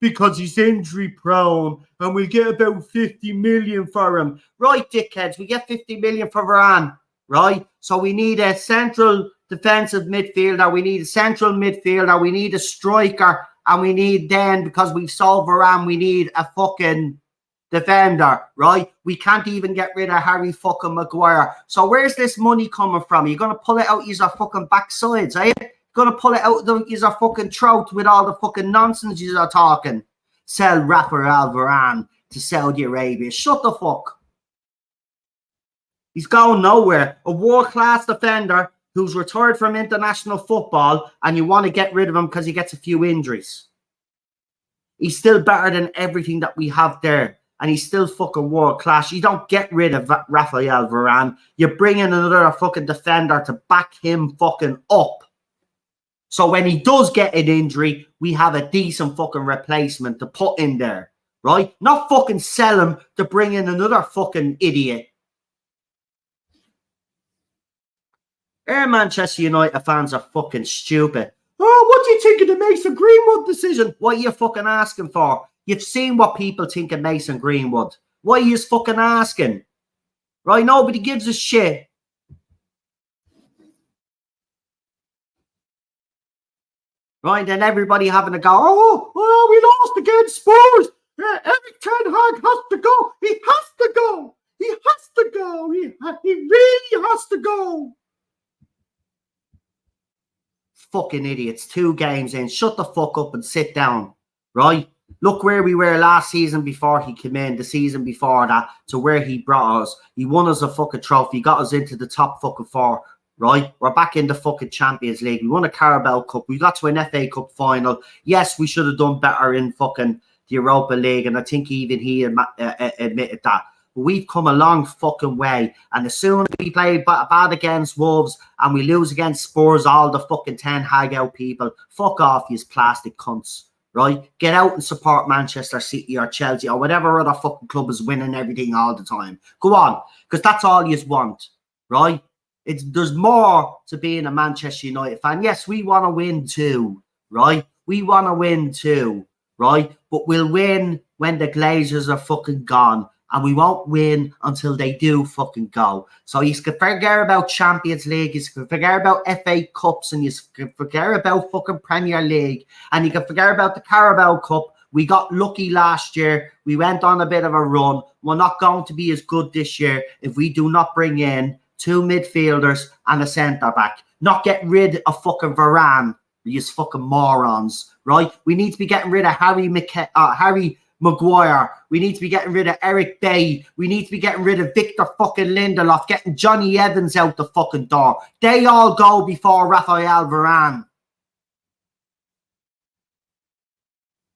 Because he's injury prone and we get about 50 million for him. Right, dickheads, we get 50 million for Varane, right? So we need a central defensive midfielder, we need a central midfielder, we need a striker, and we need then, because we've sold Varane, we need a fucking defender, right? We can't even get rid of Harry fucking Maguire. So where's this money coming from? You're going to pull it out use our fucking backsides, are you? Gonna pull it out of his fucking throat with all the fucking nonsense you are talking. Sell Rafael Varane to Saudi Arabia. Shut the fuck. He's going nowhere. A world-class defender who's retired from international football and you want to get rid of him because he gets a few injuries. He's still better than everything that we have there. And he's still fucking world-class. You don't get rid of Rafael Varane. You bring in another fucking defender to back him fucking up. So when he does get an injury, we have a decent fucking replacement to put in there, right? Not fucking sell him to bring in another fucking idiot. Manchester United fans are fucking stupid. Oh, what do you think of the Mason Greenwood decision? What are you fucking asking for? You've seen what people think of Mason Greenwood. What are you fucking asking? Right? Nobody gives a shit. Right, then everybody having a go, oh, we lost against Spurs. Eric Ten Hag has to go. He has to go. He has to go. He really has to go. Fucking idiots. 2 games in. Shut the fuck up and sit down. Right? Look where we were last season before he came in, the season before that, to where he brought us. He won us a fucking trophy. He got us into the top fucking 4. Right? We're back in the fucking Champions League. We won a Carabao Cup. We got to an FA Cup final. Yes, we should have done better in fucking the Europa League. And I think even he admitted that. But we've come a long fucking way. And as soon as we play bad against Wolves and we lose against Spurs, all the fucking 10 hag out people, fuck off, you plastic cunts. Right? Get out and support Manchester City or Chelsea or whatever other fucking club is winning everything all the time. Go on. Because that's all you want. Right? There's more to being a Manchester United fan. Yes, we want to win too, right? We want to win too. right? But we'll win when the Glazers are fucking gone. And we won't win until they do fucking go. So you can forget about Champions League, you can forget about FA Cups, and you can forget about fucking Premier League, and you can forget about the Carabao Cup. We got lucky last year. We went on a bit of a run. We're not going to be as good this year if we do not bring in 2 midfielders and a centre-back. Not get rid of fucking Varane, you fucking morons, right? We need to be getting rid of Harry Maguire. We need to be getting rid of Eric Bailly. We need to be getting rid of Victor fucking Lindelof, getting Johnny Evans out the fucking door. They all go before Raphael Varane.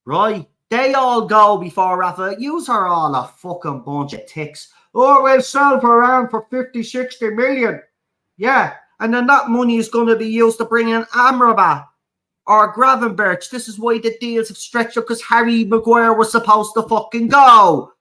Right? They all go before Raphael. Yous are all a fucking bunch of ticks. Oh, we'll sell Varane for 50, 60 million. Yeah. And then that money is going to be used to bring in Amrabat or Gravenberch. This is why the deals have stretched up, because Harry Maguire was supposed to fucking go.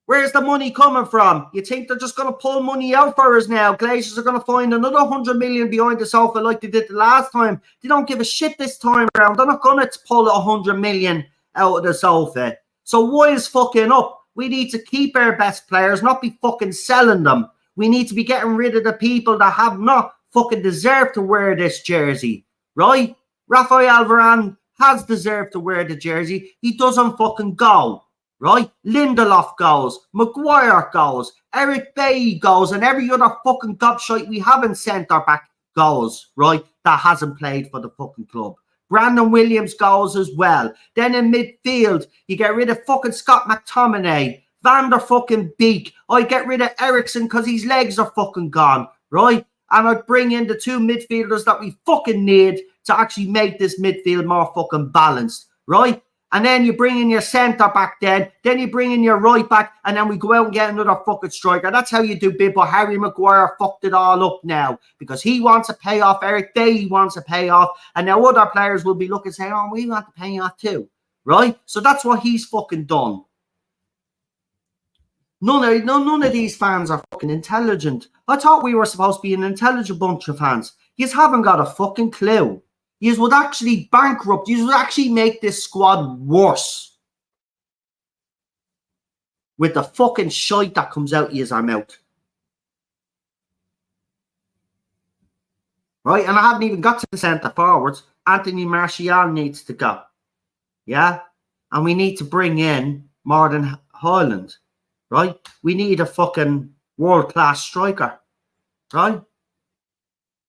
Where's the money coming from? You think they're just going to pull money out for us now? Glazers are going to find another 100 million behind the sofa like they did the last time. They don't give a shit this time around. They're not going to pull 100 million out of the sofa. So why is fucking up? We need to keep our best players, not be fucking selling them. We need to be getting rid of the people that have not fucking deserved to wear this jersey. Right? Raphael Varane has deserved to wear the jersey. He doesn't fucking go. Right? Lindelof goes. Maguire goes. Eric Bailly goes. And every other fucking gobshite we have in centre-back goes. Right? That hasn't played for the fucking club. Brandon Williams goes as well. Then in midfield, you get rid of fucking Scott McTominay. Van der fucking Beek. I get rid of Ericsson because his legs are fucking gone. Right? And I'd bring in the 2 midfielders that we fucking need to actually make this midfield more fucking balanced, right? And then you bring in your centre-back then you bring in your right-back, and then we go out and get another fucking striker. That's how you do bid, but Harry Maguire fucked it all up now because he wants to pay off, Eric Bailly wants to pay off, and now other players will be looking saying, oh, we want to pay off too, right? So that's what he's fucking done. None of these fans are fucking intelligent. I thought we were supposed to be an intelligent bunch of fans. Yous haven't got a fucking clue. Yous would actually bankrupt. Yous would actually make this squad worse. With the fucking shite that comes out of yous mouth. Right? And I haven't even got to the centre forwards. Anthony Martial needs to go. Yeah? And we need to bring in Martin Haaland. Right? We need a fucking world-class striker. Right?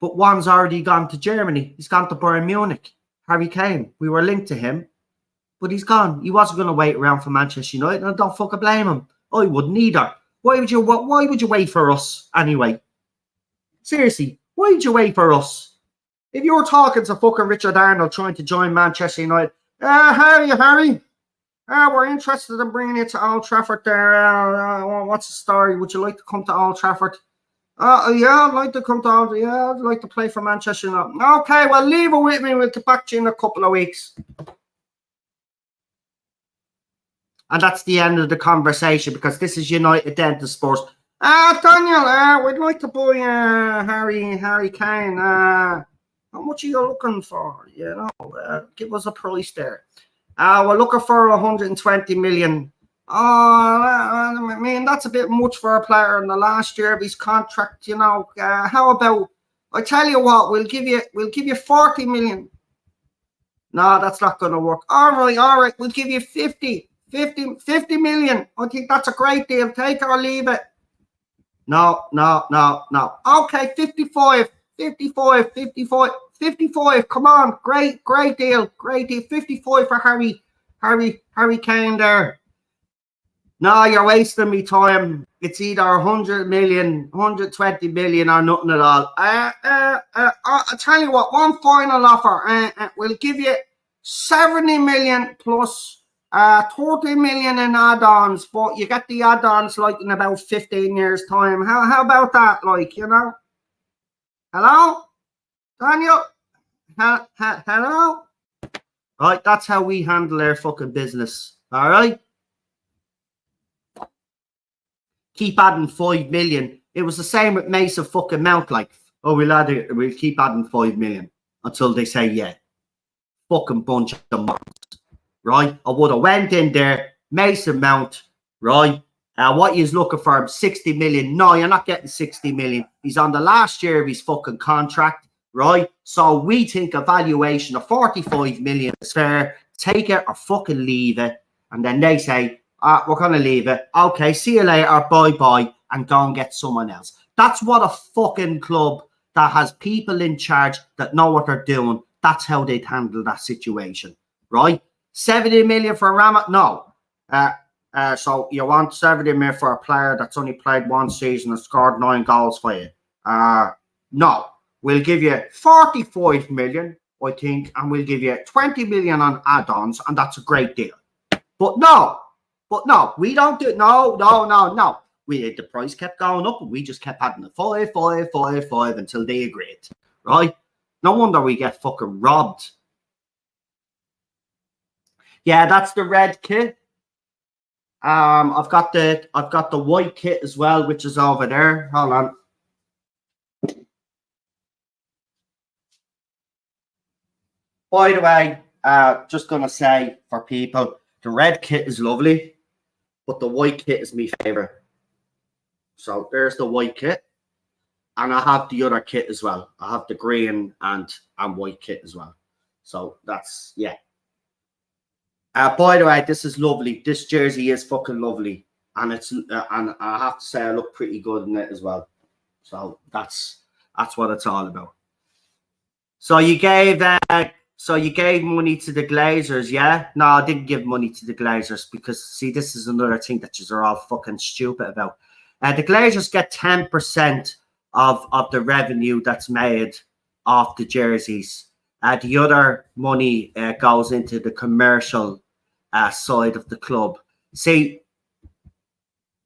But one's already gone to Germany. He's gone to Bayern Munich. Harry Kane. We were linked to him. But he's gone. He wasn't going to wait around for Manchester United. And I don't fucking blame him. I wouldn't either. Why would you wait for us anyway? Seriously. Why would you wait for us? If you were talking to fucking Richard Arnold trying to join Manchester United. Harry. We're interested in bringing you to Old Trafford there. What's the story? Would you like to come to Old Trafford? Yeah, I'd like to come to Old. Yeah, I'd like to play for Manchester United. Okay, well, leave it with me. We'll get back to you in a couple of weeks. And that's the end of the conversation because this is United Dentist Sports. Daniel, we'd like to buy Harry Kane. How much are you looking for? You know, give us a price there. We're looking for 120 million. I mean, that's a bit much for a player in the last year of his contract, you know. How about, I tell you what, we'll give you 40 million. No, that's not going to work. All right, we'll give you 50 million. I think that's a great deal. Take it or leave it. No. Okay, 55. 55. Come on, great deal. 55 for Harry Kane there. No, you're wasting me time. It's either 100 million, 120 million, or nothing at all. I'll tell you what. One final offer. We'll give you 70 million plus 30 million in add-ons, but you get the add-ons like in about 15 years' time. How about that? Like, you know. Hello? Daniel? Hello? Right, that's how we handle our fucking business. All right? Keep adding 5 million. It was the same with Mason fucking Mount. Like, oh, we'll keep adding 5 million until they say yeah. fucking bunch of morons, right? I would have went in there, Mason Mount, right? What he's looking for, 60 million. No, you're not getting 60 million. He's on the last year of his fucking contract, right? So we think a valuation of 45 million is fair. Take it or fucking leave it. And then they say, we're going to leave it. Okay, see you later. Bye-bye. And go and get someone else. That's what a fucking club that has people in charge that know what they're doing. That's how they'd handle that situation, right? 70 million for Ramat? No. So you want 70 million for a player that's only played one season and scored 9 goals for you? No. We'll give you 45 million, I think, and we'll give you 20 million on add-ons, and that's a great deal. But no, we don't do it. No. The price kept going up, and we just kept adding the 5 until they agreed, right? No wonder we get fucking robbed. Yeah, that's the red kit. I've got the white kit as well, which is over there. Hold on. By the way, just gonna say for people, the red kit is lovely, but the white kit is my favorite. So there's the white kit, and I have the other kit as well. I have the green and white kit as well. So that's, yeah. By the way, this is lovely. This jersey is fucking lovely, and it's and I have to say I look pretty good in it as well. So that's what it's all about. So you gave money to the Glazers, yeah? No, I didn't give money to the Glazers because, see, this is another thing that you're all fucking stupid about. The Glazers get 10% of the revenue that's made off the jerseys. The other money goes into the commercial side of the club. See,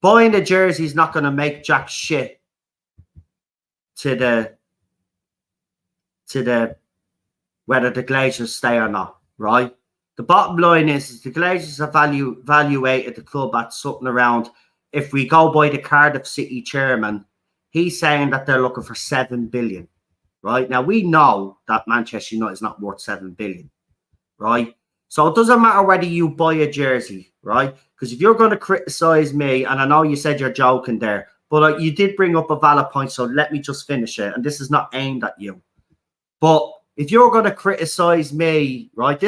buying the jersey is not going to make jack shit to the whether the Glazers stay or not, right? The bottom line is the Glazers have evaluated the club at something around, if we go by the Cardiff City chairman, he's saying that they're looking for 7 billion, right? Now, we know that Manchester United is not worth 7 billion, right? So it doesn't matter whether you buy a jersey, right? Because if you're going to criticize me, and I know you said you're joking there, but you did bring up a valid point, so let me just finish it. And this is not aimed at you. But if you're going to criticize me, right?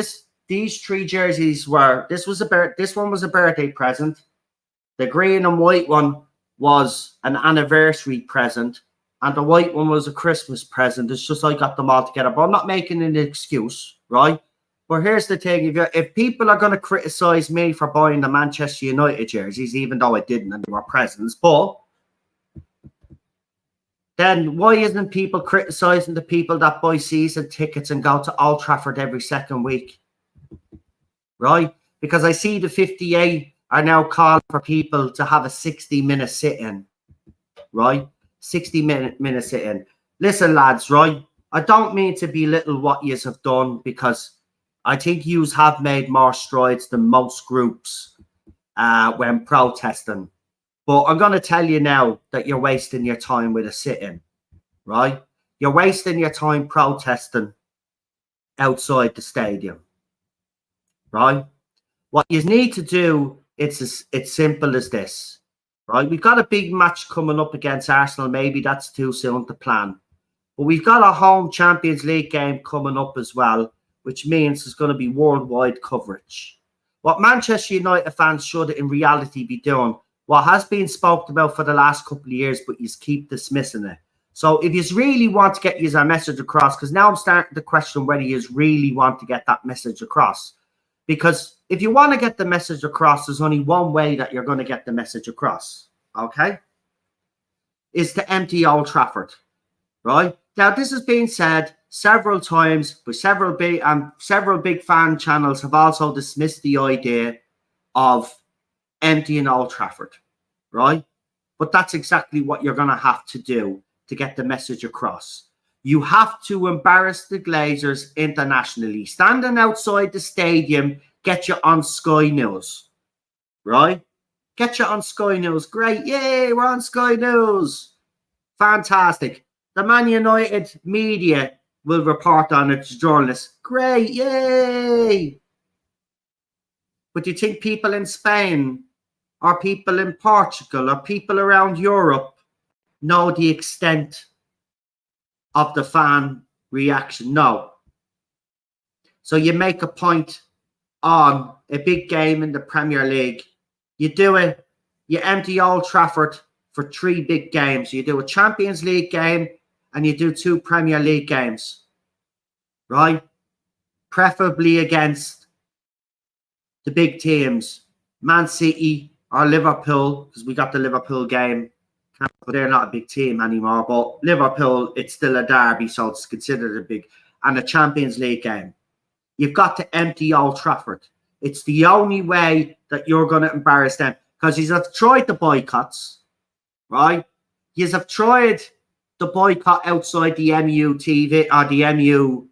These 3 jerseys were, this one was a birthday present. The green and white one was an anniversary present, and the white one was a Christmas present. It's just I got them all together. But I'm not making an excuse, right? But here's the thing: if people are going to criticize me for buying the Manchester United jerseys, even though I didn't and they were presents, but then why isn't people criticizing the people that buy season tickets and go to Old Trafford every second week? Right? Because I see the 58 are now calling for people to have a 60-minute sit-in. Right? 60-minute sit-in. Listen, lads, right? I don't mean to belittle what yous have done, because I think yous have made more strides than most groups when protesting. But I'm going to tell you now that you're wasting your time with a sit-in, right? You're wasting your time protesting outside the stadium, right? What you need to do, it's simple as this, right? We've got a big match coming up against Arsenal. Maybe that's too soon to plan. But we've got a home Champions League game coming up as well, which means there's going to be worldwide coverage. What Manchester United fans should in reality be doing, what has been spoken about for the last couple of years, but you keep dismissing it. So if you really want to get your message across, because now I'm starting to question whether you really want to get that message across. Because if you want to get the message across, there's only one way that you're going to get the message across, okay? Is to empty Old Trafford, right? Now, this has been said several times, but several big fan channels have also dismissed the idea of emptying Old Trafford, right? But that's exactly what you're going to have to do to get the message across. You have to embarrass the Glazers internationally. Standing outside the stadium, get you on Sky News, right? Get you on Sky News. Great. Yay, we're on Sky News. Fantastic. The Man United media will report on it, journalists. Great, yay! But do you think people in Spain or people in Portugal or people around Europe know the extent of the fan reaction? No. So you make a point on a big game in the Premier League. You do it, you empty Old Trafford for 3 big games. You do a Champions League game and you do 2 Premier League games, right? Preferably against the big teams, Man City or Liverpool, because we got the Liverpool game. But they're not a big team anymore. But Liverpool, it's still a derby, so it's considered a big. And a Champions League game. You've got to empty Old Trafford. It's the only way that you're going to embarrass them. Because you have tried the boycotts, right? You have tried the boycott outside the MU TV or the MU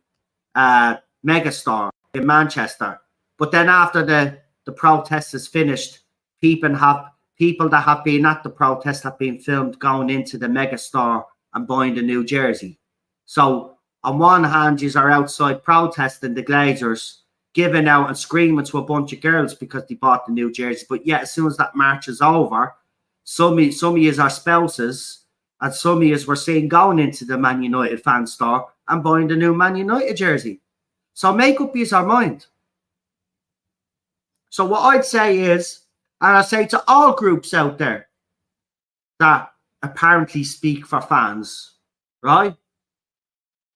Megastar in Manchester. But then after the protest is finished, people that have been at the protest have been filmed going into the Megastar and buying the new jersey. So on one hand, you are outside protesting the Glazers, giving out and screaming to a bunch of girls because they bought the new jersey. But yet, as soon as that march is over, some of you are spouses and some of you were seen going into the Man United fan store and buying the new Man United jersey. So make up your mind. So what I'd say is, and I say to all groups out there that apparently speak for fans, right?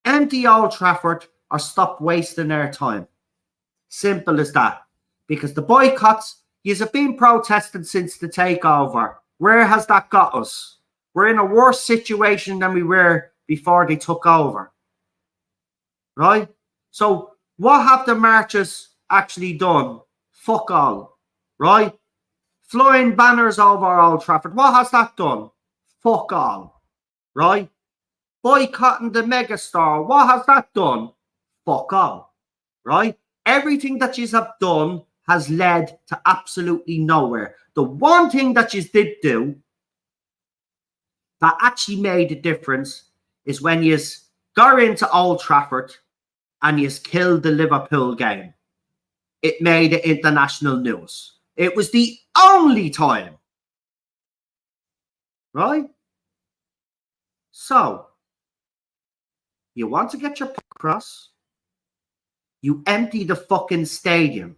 Empty Old Trafford or stop wasting their time. Simple as that. Because the boycotts, yous have been protesting since the takeover. Where has that got us? We're in a worse situation than we were before they took over. Right? So what have the marches actually done? Fuck all. Right? Flying banners over Old Trafford. What has that done? Fuck all. Right? Boycotting the Megastar. What has that done? Fuck all. Right? Everything that you have done has led to absolutely nowhere. The one thing that you did do that actually made a difference is when you got into Old Trafford and you killed the Liverpool game. It made it international news. It was the only time. Right? So, you want to get your point across? You empty the fucking stadium.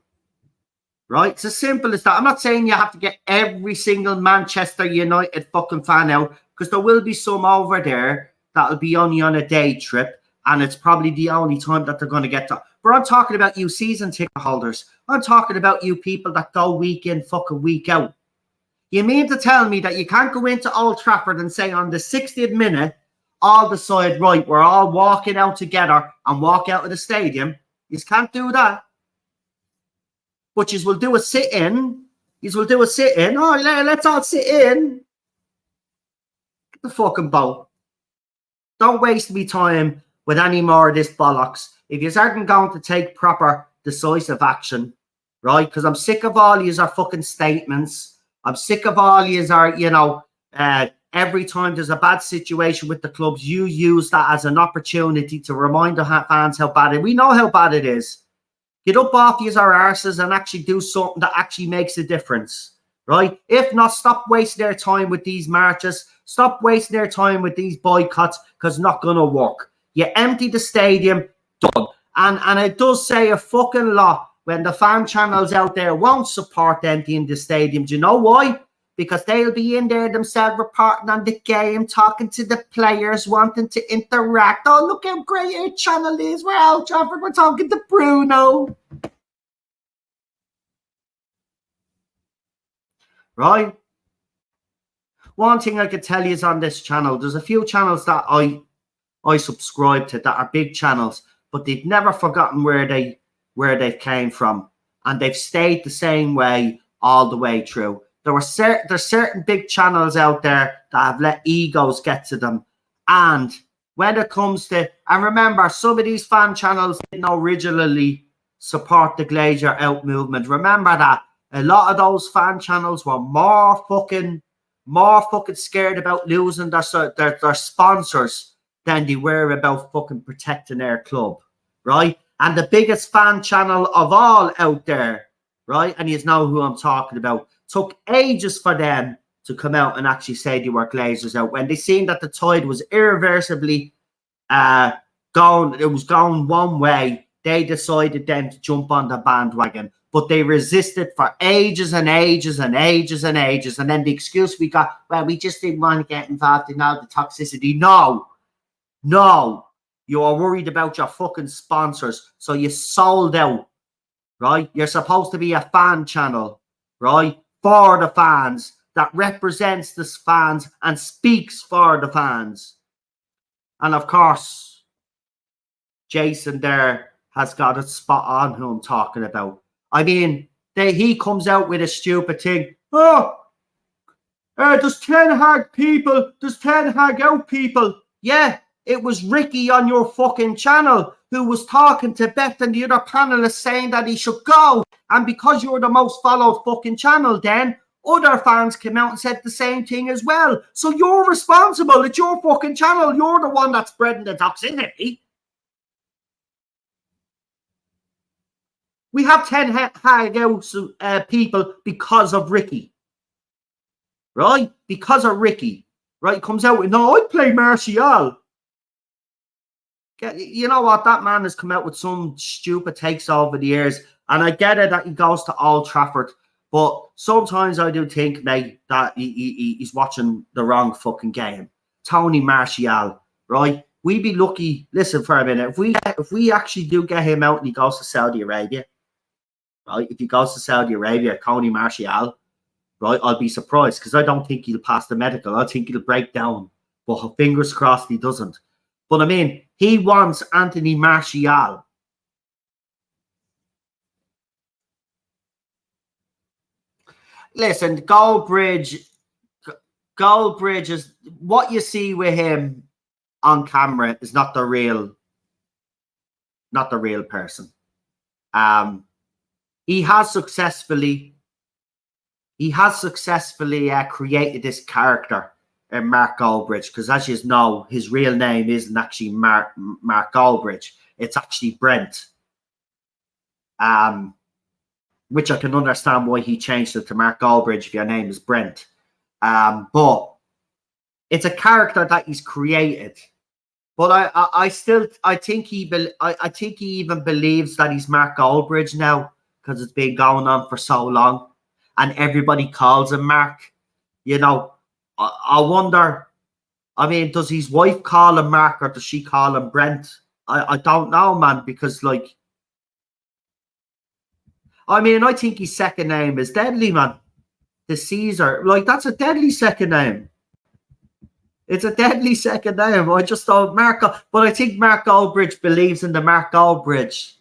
Right? It's as simple as that. I'm not saying you have to get every single Manchester United fucking fan out, because there will be some over there that'll be only on a day trip, and it's probably the only time that they're going to get to. But I'm talking about you season ticket holders. I'm talking about you people that go week in, fucking week out. You mean to tell me that you can't go into Old Trafford and say on the 60th minute, all decide, right, we're all walking out together and walk out of the stadium? You can't do that. But you will do a sit-in. You will do a sit-in. Oh, let's all sit in. Get the fucking boat. Don't waste me time with any more of this bollocks. If you aren't going to take proper decisive action, right? Because I'm sick of all yous are fucking statements. I'm sick of all yous are, every time there's a bad situation with the clubs, you use that as an opportunity to remind the fans how bad it is. We know how bad it is. Get up off yous our arses and actually do something that actually makes a difference, right? If not, stop wasting their time with these marches. Stop wasting their time with these boycotts, because it's not going to work. You empty the stadium, done. And it does say a fucking lot when the fan channels out there won't support emptying the stadium. Do you know why? Because they'll be in there themselves reporting on the game, talking to the players, wanting to interact. Oh, look how great our channel is. We're Old Trafford. We're talking to Bruno. Right? One thing I could tell you is on this channel, there's a few channels that I subscribe to that are big channels, but they've never forgotten where they came from, and they've stayed the same way all the way through. There's certain big channels out there that have let egos get to them, and when it comes to, and remember, some of these fan channels didn't originally support the Glazier Out movement. Remember that a lot of those fan channels were more fucking scared about losing their sponsors than they were about fucking protecting their club, right? And the biggest fan channel of all out there, right? And you know who I'm talking about. Took ages for them to come out and actually say they were Glazers out when they seen that the tide was irreversibly going. It was going one way. They decided then to jump on the bandwagon, but they resisted for ages and ages and ages and ages. And then the excuse we got, well, we just didn't want to get involved in all the toxicity. No, you are worried about your fucking sponsors, so you sold out, right? You're supposed to be a fan channel, right, for the fans, that represents the fans and speaks for the fans. And of course, Jason there has got it spot on who I'm talking about. I mean, he comes out with a stupid thing. There's 10 hag people. There's 10 hag out people. Yeah, it was Ricky on your fucking channel who was talking to Beth and the other panelists saying that he should go. And because you're the most followed fucking channel then, other fans came out and said the same thing as well. So you're responsible. It's your fucking channel. You're the one that's spreading the toxicity. We have 10 hag out people because of Ricky. Right? Because of Ricky. Right? Comes out with, no, I'd play Martial. You know what? That man has come out with some stupid takes over the years. And I get it that he goes to Old Trafford. But sometimes I do think, mate, that he's watching the wrong fucking game. Tony Martial, right? We'd be lucky. Listen for a minute. If we actually do get him out and he goes to Saudi Arabia, right? If he goes to Saudi Arabia, Tony Martial, right? I'll be surprised because I don't think he'll pass the medical. I think he'll break down. But fingers crossed he doesn't. But I mean, he wants Anthony Martial. Listen, Goldbridge is what you see with him on camera is not the real person. He has successfully created this character in Mark Goldbridge, because as you know, his real name isn't actually Mark Goldbridge. It's actually Brent. Which I can understand why he changed it to Mark Goldbridge if your name is Brent. But it's a character that he's created. But I think he even believes that he's Mark Goldbridge now, because it's been going on for so long, and everybody calls him Mark. You know, I wonder. I mean, does his wife call him Mark or does she call him Brent? I don't know, man, because like. I mean, I think his second name is deadly, man. The Caesar. Like, that's a deadly second name. It's a deadly second name. I just thought but I think Mark Goldbridge believes in the Mark Goldbridge.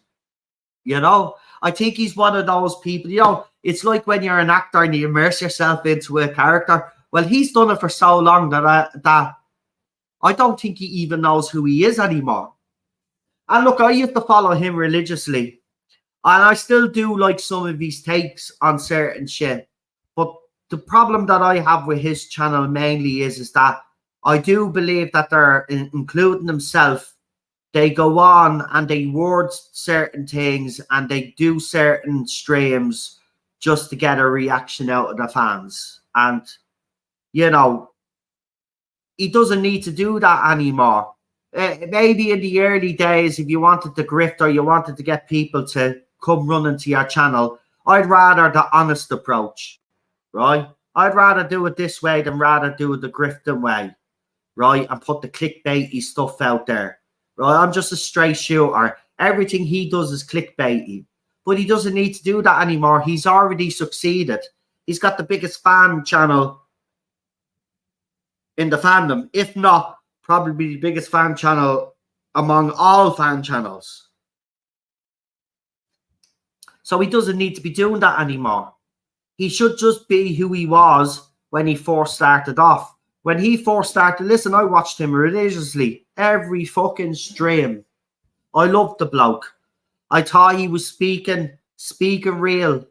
You know? I think he's one of those people, you know, it's like when you're an actor and you immerse yourself into a character. Well, he's done it for so long that I don't think he even knows who he is anymore. And look, I used to follow him religiously. And I still do like some of his takes on certain shit. But the problem that I have with his channel mainly is that I do believe that they're, including himself, they go on and they word certain things and they do certain streams just to get a reaction out of the fans. And, you know, he doesn't need to do that anymore. Maybe in the early days, if you wanted to grift or you wanted to get people to come running to your channel, I'd rather the honest approach, right? I'd rather do it this way than rather do it the grifting way, right? And put the clickbaity stuff out there, right? I'm just a straight shooter. Everything he does is clickbaity, but he doesn't need to do that anymore. He's already succeeded. He's got the biggest fan channel in the fandom, if not probably the biggest fan channel among all fan channels. So he doesn't need to be doing that anymore. He should just be who he was when he first started off. When he first started, listen, I watched him religiously. Every fucking stream. I loved the bloke. I thought he was speaking real.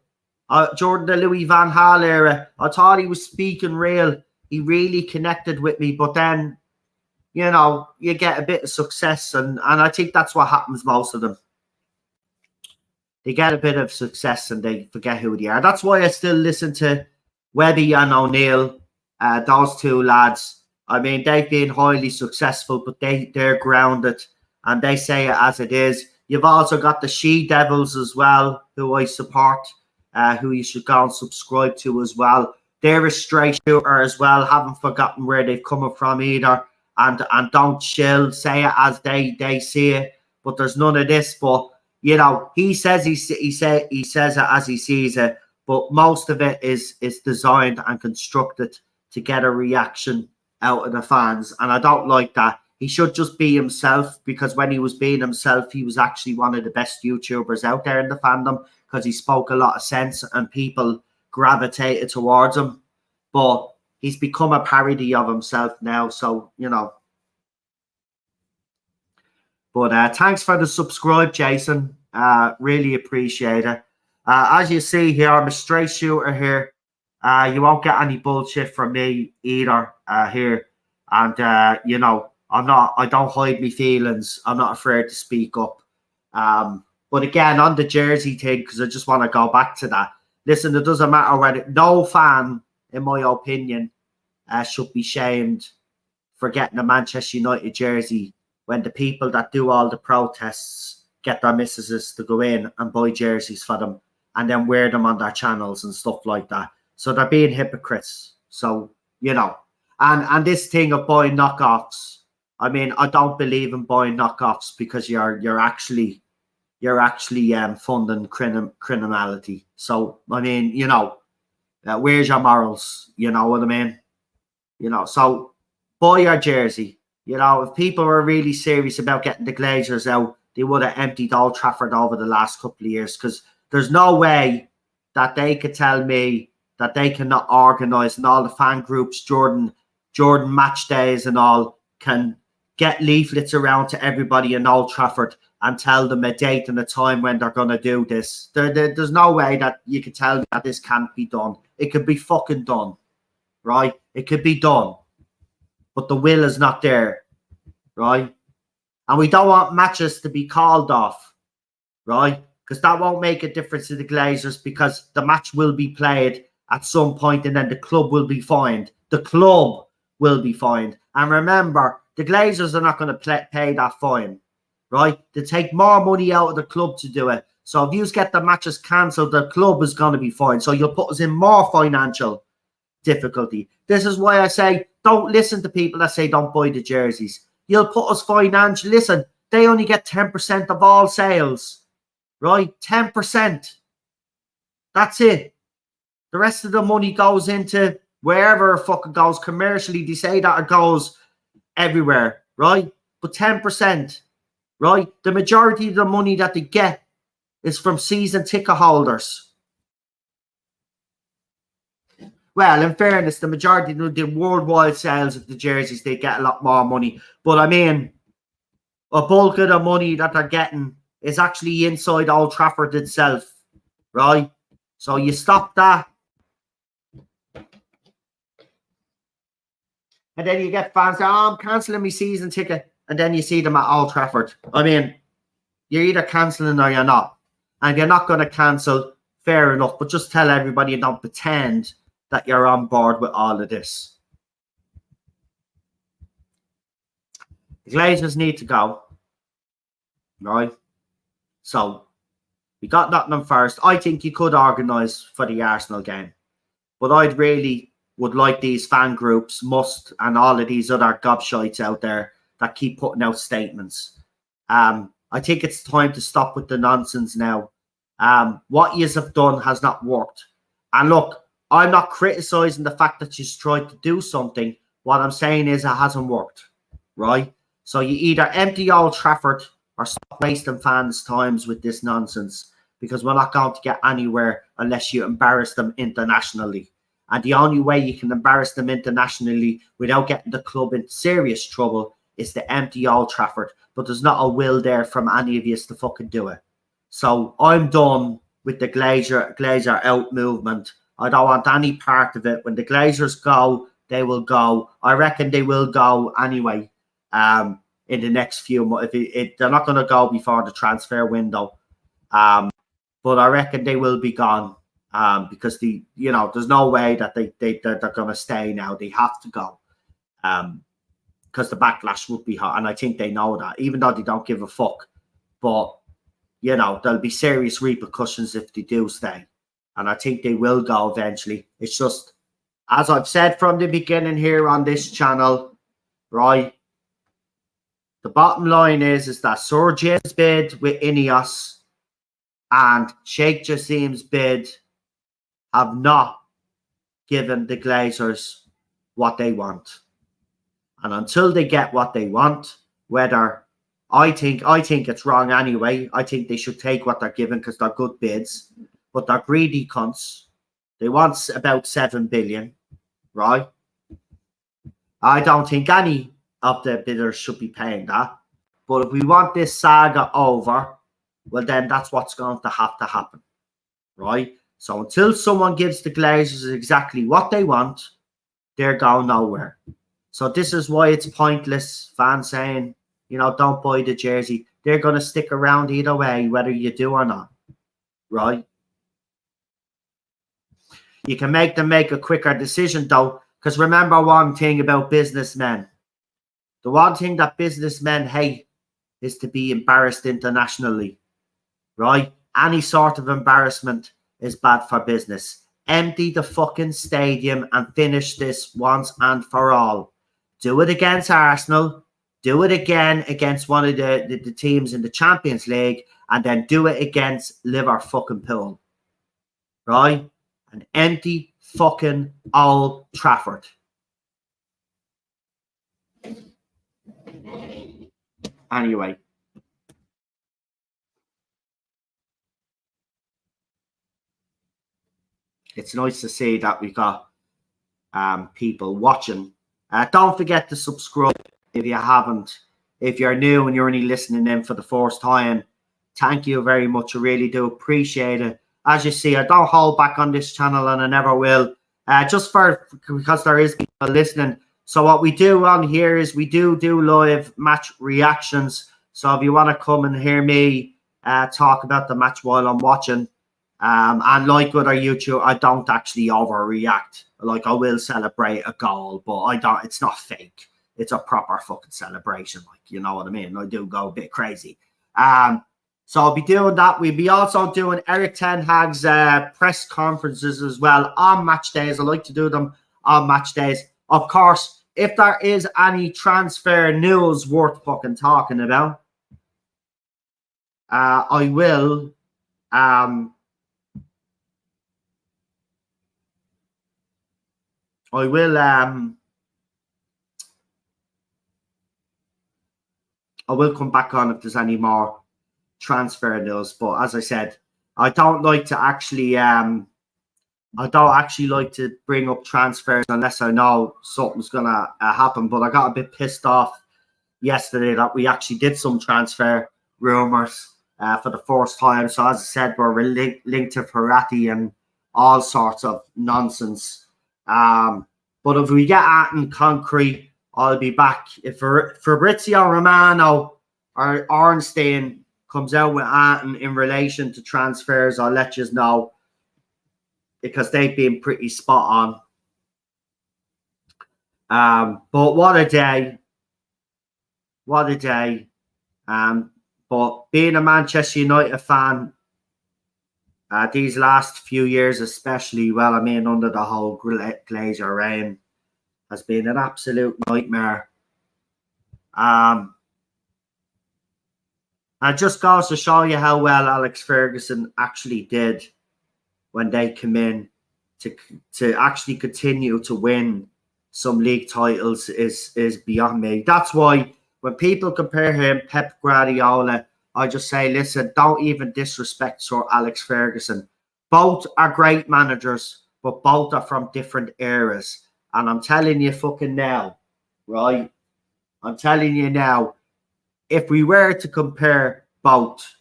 During the Louis Van Gaal era, I thought he was speaking real. He really connected with me. But then, you know, you get a bit of success. And I think that's what happens most of them. they get a bit of success and they forget who they are. That's why I still listen to Webby and O'Neill, those two lads. I mean, they've been highly successful, but they're grounded and they say it as it is. You've also got the She Devils as well, who I support, who you should go and subscribe to as well. They're a straight shooter as well. Haven't forgotten where they've come from either. And don't chill, say it as they see it. But there's none of this. But you know, he says he says it as he sees it. But most of it is designed and constructed to get a reaction out of the fans, and I don't like that. He should just be himself, because when he was being himself, he was actually one of the best YouTubers out there in the fandom, because he spoke a lot of sense and people gravitated towards him. But he's become a parody of himself now, so you know. But thanks for the subscribe, Jason. Really appreciate it. As you see here, I'm a straight shooter here. You won't get any bullshit from me either here. And you know, I don't hide my feelings. I'm not afraid to speak up. But again, on the jersey thing, because I just want to go back to that. Listen, it doesn't matter whether no fan, in my opinion, should be shamed for getting a Manchester United jersey when the people that do all the protests get their missuses to go in and buy jerseys for them and then wear them on their channels and stuff like that. So they're being hypocrites. So, you know, and this thing of buying knockoffs, I mean, I don't believe in buying knockoffs, because you're actually funding criminality. So, I mean, you know, where's your morals? You know what I mean? You know, so buy your jersey. You know, if people were really serious about getting the Glazers out, they would have emptied Old Trafford over the last couple of years, because there's no way that they could tell me that they cannot organise, and all the fan groups, Jordan match days and all, can get leaflets around to everybody in Old Trafford and tell them a date and a time when they're going to do this. There's no way that you can tell me that this can't be done. It could be fucking done, right? It could be done. But the will is not there, right? And we don't want matches to be called off, right? Because that won't make a difference to the Glazers, because the match will be played at some point and then the club will be fined. The club will be fined. And remember, the Glazers are not going to pay that fine, right? They take more money out of the club to do it. So if you get the matches cancelled, the club is going to be fined. So you'll put us in more financial difficulty. This is why I say, don't listen to people that say don't buy the jerseys. You'll put us financial. Listen, they only get 10% of all sales, right? 10%. That's it. The rest of the money goes into wherever it fucking goes commercially. They say that it goes everywhere, right? But 10%, right? The majority of the money that they get is from season ticket holders. Well, in fairness, the majority of the worldwide sales of the jerseys, they get a lot more money. But I mean, a bulk of the money that they're getting is actually inside Old Trafford itself, right? So you stop that. And then you get fans saying, oh, I'm cancelling my season ticket. And then you see them at Old Trafford. I mean, you're either cancelling or you're not. And if you're not going to cancel, fair enough. But just tell everybody and don't pretend that you're on board with all of this. The Glazers need to go. Right? So, we got Nottingham Forest. I think you could organise for the Arsenal game. But I'd really would like these fan groups, Must, and all of these other gobshites out there that keep putting out statements. I think it's time to stop with the nonsense now. What you have done has not worked. And look, I'm not criticising the fact that you've tried to do something. What I'm saying is it hasn't worked, right? So you either empty Old Trafford or stop wasting fans' times with this nonsense, because we're not going to get anywhere unless you embarrass them internationally. And the only way you can embarrass them internationally without getting the club in serious trouble is to empty Old Trafford. But there's not a will there from any of you to fucking do it. So I'm done with the Glazer out movement. I don't want any part of it. When the Glazers go, they will go. I reckon they will go anyway in the next few months. They're not going to go before the transfer window. But but I reckon they will be gone because there's no way that they're going to stay now. They have to go because the backlash would be hot, and I think they know that, even though they don't give a fuck. But there'll be serious repercussions if they do stay, and I think they will go eventually. It's just, as I've said from the beginning here on this channel, right? The bottom line is that Sir Jim's bid with Ineos and Sheikh Jassim's bid have not given the Glazers what they want. And until they get what they want, whether I think it's wrong anyway. I think they should take what they're given because they're good bids, but they're greedy cunts. They want about 7 billion, right? I don't think any of the bidders should be paying that. But if we want this saga over, well, then that's what's going to happen, right? So until someone gives the Glazers exactly what they want, they're going nowhere. So this is why it's pointless fans saying, don't buy the jersey. They're going to stick around either way, whether you do or not, right? You can make them make a quicker decision, though, because remember one thing about businessmen. The one thing that businessmen hate is to be embarrassed internationally, right? Any sort of embarrassment is bad for business. Empty the fucking stadium and finish this once and for all. Do it against Arsenal. Do it again against one of the teams in the Champions League, and then do it against Liverpool, right? An empty fucking Old Trafford. Anyway. It's nice to see that we got people watching. Don't forget to subscribe if you haven't. If you're new and you're only listening in for the first time, thank you very much. I really do appreciate it. As you see, I don't hold back on this channel, and I never will. Just because there is people listening. So what we do on here is we do live match reactions. So if you want to come and hear me talk about the match while I'm watching, and like other YouTube, I don't actually overreact. Like, I will celebrate a goal, but I don't. It's not fake. It's a proper fucking celebration. Like, you know what I mean? I do go a bit crazy. So I'll be doing that. We'll be also doing Eric Ten Hag's press conferences as well on match days. I like to do them on match days. Of course, if there is any transfer news worth fucking talking about, I will come back on if there's any more transfer news. But as I said, I don't like to actually like to bring up transfers unless I know something's gonna happen. But I got a bit pissed off yesterday that we actually did some transfer rumors for the first time. So as I said, we're linked to Ferrati and all sorts of nonsense. But if we get at in concrete, I'll be back. If Fabrizio Romano or Ornstein comes out with Atten in relation to transfers, I'll let you know, because they've been pretty spot on. But what a day. What a day. But being a Manchester United fan, these last few years especially, well, I mean, under the whole Glazer reign, has been an absolute nightmare. It just goes to show you how well Alex Ferguson actually did when they come in to actually continue to win some league titles is beyond me. That's why when people compare him, Pep Guardiola, I just say, listen, don't even disrespect Sir Alex Ferguson. Both are great managers, but both are from different eras. And I'm telling you fucking now, right? I'm telling you now, if we were to compare both,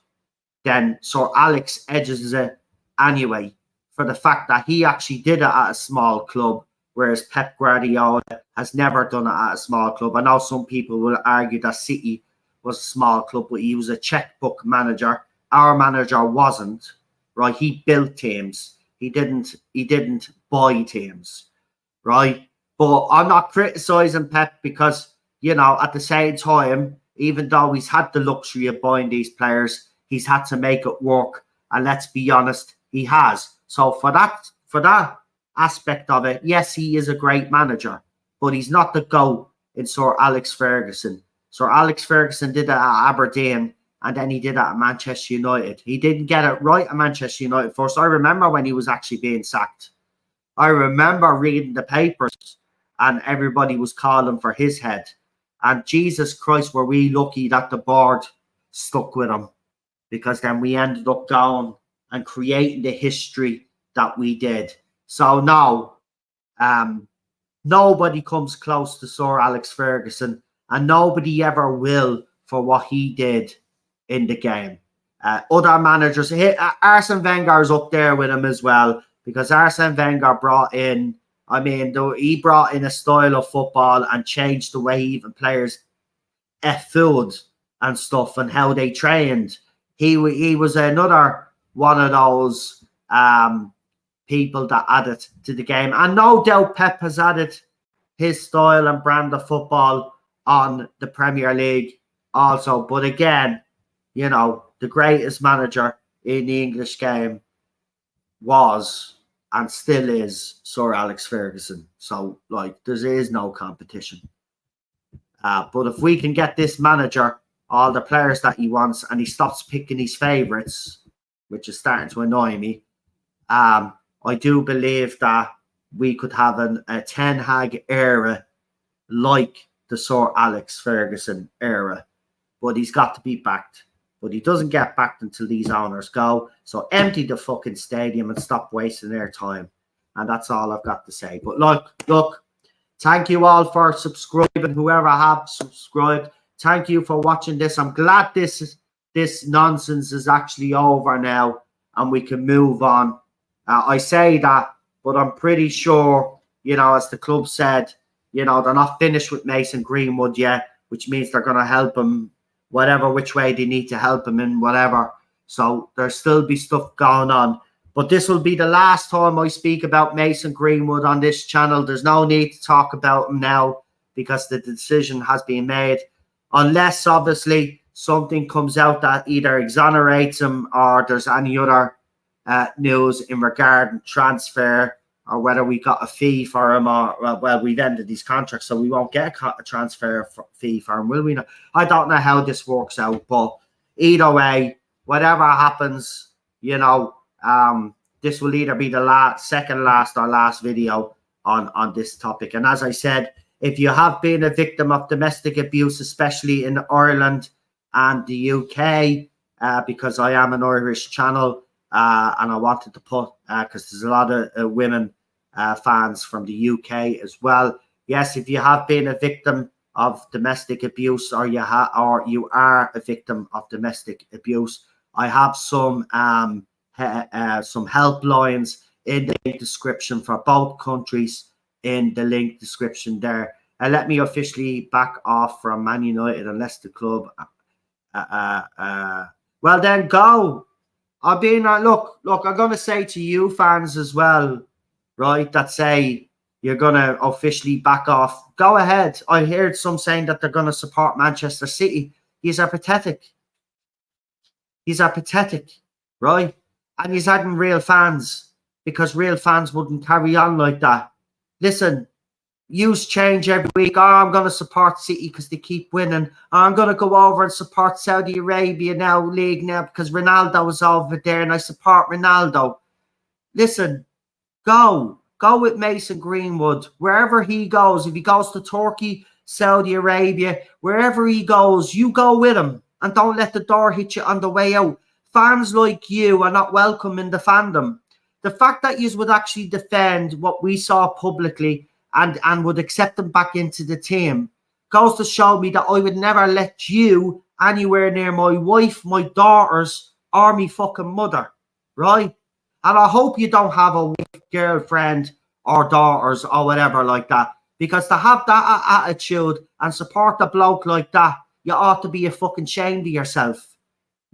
then Sir Alex edges it anyway, for the fact that he actually did it at a small club, whereas Pep Guardiola has never done it at a small club. I know some people will argue that City was a small club, but he was a checkbook manager. Our manager wasn't, right? He built teams. He didn't buy teams, right? But I'm not criticizing Pep because, you know, at the same time, even though he's had the luxury of buying these players, he's had to make it work. And let's be honest, he has. So for that aspect of it, yes, he is a great manager, but he's not the GOAT in Sir Alex Ferguson. Sir Alex Ferguson did it at Aberdeen, and then he did it at Manchester United. He didn't get it right at Manchester United first. I remember when he was actually being sacked. I remember reading the papers and everybody was calling for his head. And Jesus Christ, were we lucky that the board stuck with him, because then we ended up going and creating the history that we did. So now, nobody comes close to Sir Alex Ferguson, and nobody ever will for what he did in the game. Other managers, Arsene Wenger's up there with him as well, because Arsene Wenger brought in, he brought in a style of football and changed the way even players ate food and stuff and how they trained. He was another one of those people that added to the game. And no doubt Pep has added his style and brand of football on the Premier League also. But again, you know, the greatest manager in the English game was and still is Sir Alex Ferguson. So, like, there is no competition. But if we can get this manager all the players that he wants and he stops picking his favourites, which is starting to annoy me, I do believe that we could have a Ten Hag era like the Sir Alex Ferguson era. But he's got to be backed. But he doesn't get backed until these owners go. So empty the fucking stadium and stop wasting their time. And that's all I've got to say. But look, thank you all for subscribing, whoever have subscribed. Thank you for watching this. I'm glad this nonsense is actually over now and we can move on. I say that, but I'm pretty sure, you know, as the club said, you know, they're not finished with Mason Greenwood yet, which means they're going to help him whatever which way they need to help him in whatever. So there'll still be stuff going on. But this will be the last time I speak about Mason Greenwood on this channel. There's no need to talk about him now because the decision has been made. Unless, obviously, something comes out that either exonerates him or there's any other news in regard to transfer, or whether we got a fee for him, or, well, we've ended his contract, so we won't get a transfer fee for him, will we? I don't know how this works out, but either way, whatever happens, you know, this will either be the second last or last video on this topic. And as I said, if you have been a victim of domestic abuse, especially in Ireland and the UK, because I am an Irish channel, and I wanted to put, because there's a lot of women fans from the UK as well. Yes, if you have been a victim of domestic abuse, or you are a victim of domestic abuse, I have some helplines in the link description for both countries in the link description there. And let me officially back off from Man United unless the club. Well, then go. I've been look. I'm going to say to you fans as well, right? That say you're going to officially back off. Go ahead. I heard some saying that they're going to support Manchester City. These are pathetic. These are pathetic, right? And he's having real fans, because real fans wouldn't carry on like that. Listen, yous change every week. Oh, I'm going to support City because they keep winning. Oh, I'm going to go over and support Saudi Arabia league now because Ronaldo is over there and I support Ronaldo. Listen, go with Mason Greenwood wherever he goes. If he goes to Turkey, Saudi Arabia, wherever he goes, you go with him and don't let the door hit you on the way out. Fans like you are not welcome in the fandom. The fact that you would actually defend what we saw publicly and would accept them back into the team goes to show me that I would never let you anywhere near my wife, my daughters, or my fucking mother, right? And I hope you don't have a wife, girlfriend, or daughters, or whatever like that, because to have that attitude and support a bloke like that, you ought to be a fucking ashamed of yourself.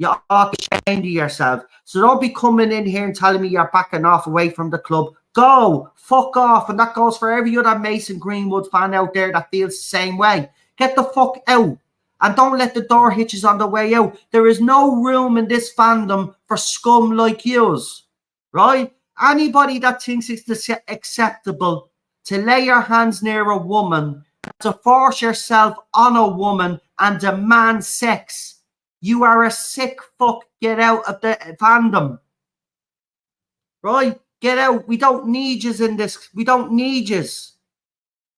You ought to be ashamed of yourself. So don't be coming in here and telling me you're backing off away from the club. Go, fuck off. And that goes for every other Mason Greenwood fan out there that feels the same way. Get the fuck out. And don't let the door hitches on the way out. There is no room in this fandom for scum like yous, right? Anybody that thinks it's acceptable to lay your hands near a woman, to force yourself on a woman and demand sex, you are a sick fuck. Get out of the fandom, right? Get out. We don't need yous in this. We don't need yous,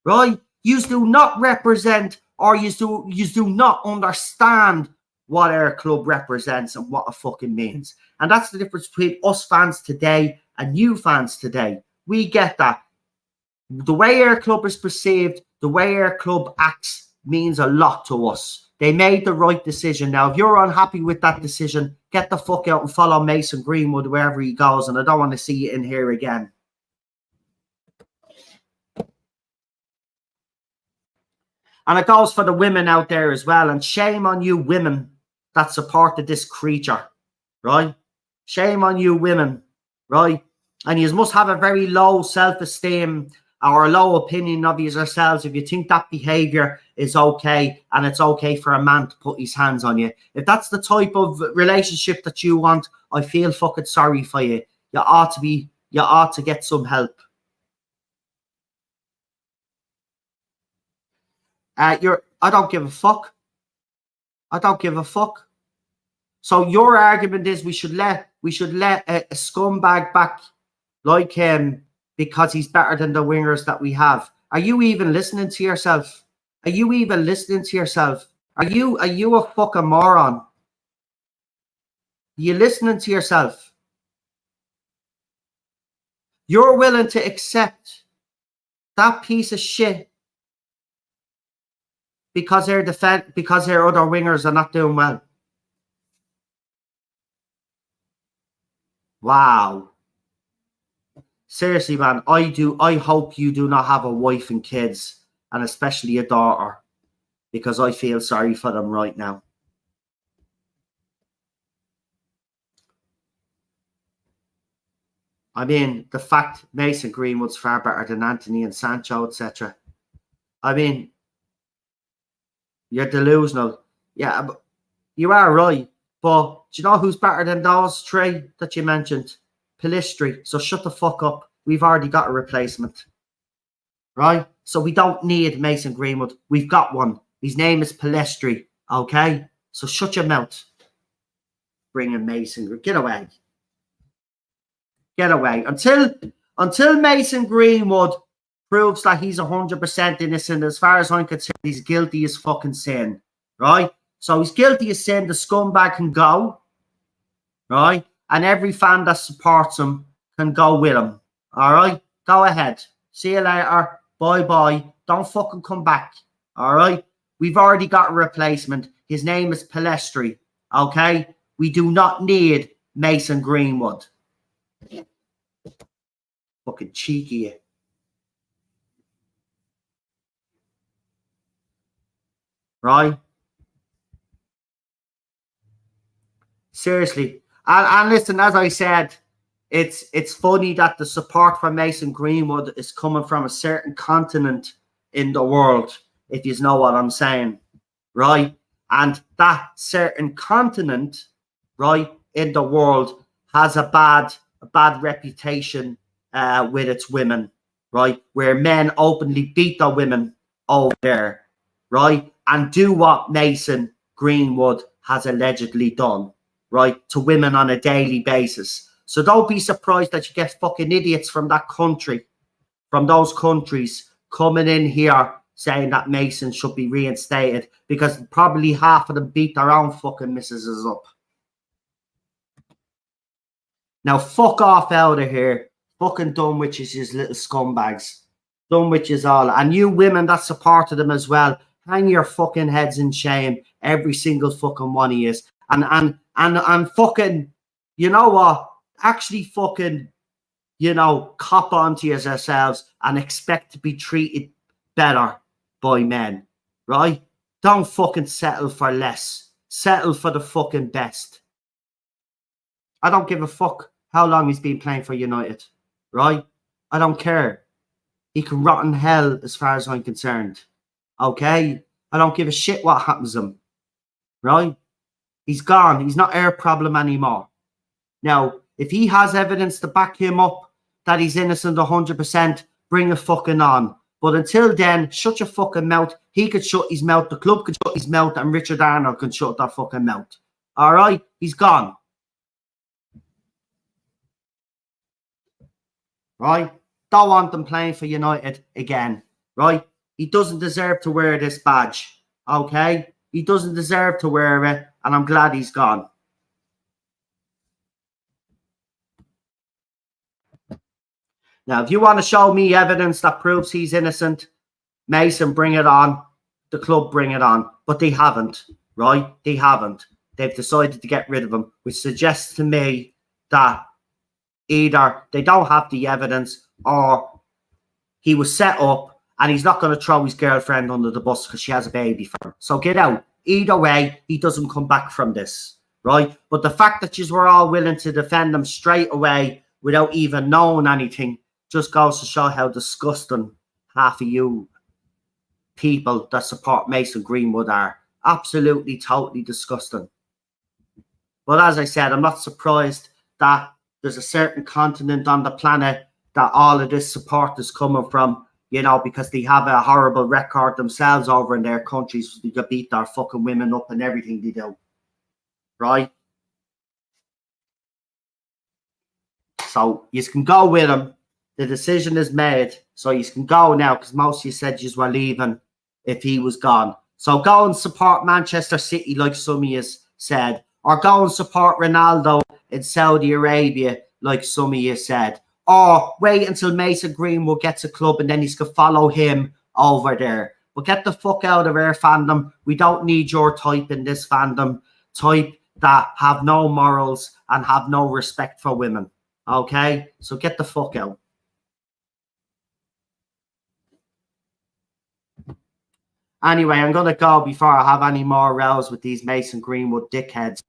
right? Yous do not represent, or yous do not understand what our club represents and what it fucking means. And that's the difference between us fans today and you fans today. We get that. The way our club is perceived, the way our club acts means a lot to us. They made the right decision. Now, if you're unhappy with that decision, get the fuck out and follow Mason Greenwood wherever he goes, and I don't want to see you in here again. And it goes for the women out there as well. And shame on you women that supported this creature, right? Shame on you women, right? And you must have a very low self-esteem or a low opinion of yourselves if you think that behaviour is okay and it's okay for a man to put his hands on you. If that's the type of relationship that you want, I feel fucking sorry for you. You ought to get some help. I don't give a fuck. I don't give a fuck. So your argument is we should let a scumbag back like him because he's better than the wingers that we have. Are you even listening to yourself? Are you even listening to yourself? Are you a fucking moron? Are you listening to yourself? You're willing to accept that piece of shit because their other wingers are not doing well. Wow. Seriously, man, I hope you do not have a wife and kids, and especially a daughter, because I feel sorry for them right now. I mean, the fact Mason Greenwood's far better than Anthony and Sancho, etc. I mean, you're delusional. Yeah, you are right. But do you know who's better than those three that you mentioned? Pellistri. So shut the fuck up. We've already got a replacement. Right? So we don't need Mason Greenwood. We've got one. His name is Pellistri. Okay? So shut your mouth. Bring in Mason. Get away. Get away. Until Mason Greenwood proves that he's 100% innocent, as far as I'm concerned, he's guilty as fucking sin. Right? So he's guilty of sin. The scumbag can go. Right? And every fan that supports him can go with him. All right? Go ahead. See you later. Bye-bye. Don't fucking come back. All right? We've already got a replacement. His name is Pellistri. Okay? We do not need Mason Greenwood. Fucking cheeky. Right? Seriously. And listen, as I said, it's funny that the support for Mason Greenwood is coming from a certain continent in the world, if you know what I'm saying, right? And that certain continent, right, in the world has a bad reputation with its women, right? Where men openly beat their women over there, right? And do what Mason Greenwood has allegedly done, right, to women on a daily basis. So don't be surprised that you get fucking idiots from that country, from those countries, coming in here saying that Mason should be reinstated, because probably half of them beat their own fucking missuses up. Now fuck off out of here. Fucking done with you little scumbags. Done with you all. And you women that supported them as well, hang your fucking heads in shame. Every single fucking one of you. And fucking, you know what? Actually fucking, you know, cop onto yourselves and expect to be treated better by men, right? Don't fucking settle for less. Settle for the fucking best. I don't give a fuck how long he's been playing for United, right? I don't care. He can rot in hell as far as I'm concerned, okay? I don't give a shit what happens to him, right? He's gone. He's not our problem anymore. Now, if he has evidence to back him up that he's innocent 100%, bring it fucking on. But until then, shut your fucking mouth. He could shut his mouth. The club could shut his mouth. And Richard Arnold can shut that fucking mouth. All right? He's gone. Right? Don't want him playing for United again. Right? He doesn't deserve to wear this badge. Okay? He doesn't deserve to wear it. And I'm glad he's gone. Now, if you want to show me evidence that proves he's innocent, Mason, bring it on. The club, bring it on. But they haven't, right? They haven't. They've decided to get rid of him, which suggests to me that either they don't have the evidence or he was set up and he's not going to throw his girlfriend under the bus because she has a baby for him. So get out. Either way, he doesn't come back from this, right? But the fact that you were all willing to defend him straight away without even knowing anything just goes to show how disgusting half of you people that support Mason Greenwood are. Absolutely, totally disgusting. But as I said, I'm not surprised that there's a certain continent on the planet that all of this support is coming from, you know, because they have a horrible record themselves over in their countries. They could beat their fucking women up and everything they do. Right? So you can go with him. The decision is made. So you can go now because most of you said you were leaving if he was gone. So go and support Manchester City like some of you said. Or go and support Ronaldo in Saudi Arabia like some of you said. Or wait until Mason Greenwood gets a club and then he's going to follow him over there. But get the fuck out of our fandom. We don't need your type in this fandom. Type that have no morals and have no respect for women. Okay? So get the fuck out. Anyway, I'm going to go before I have any more rows with these Mason Greenwood dickheads.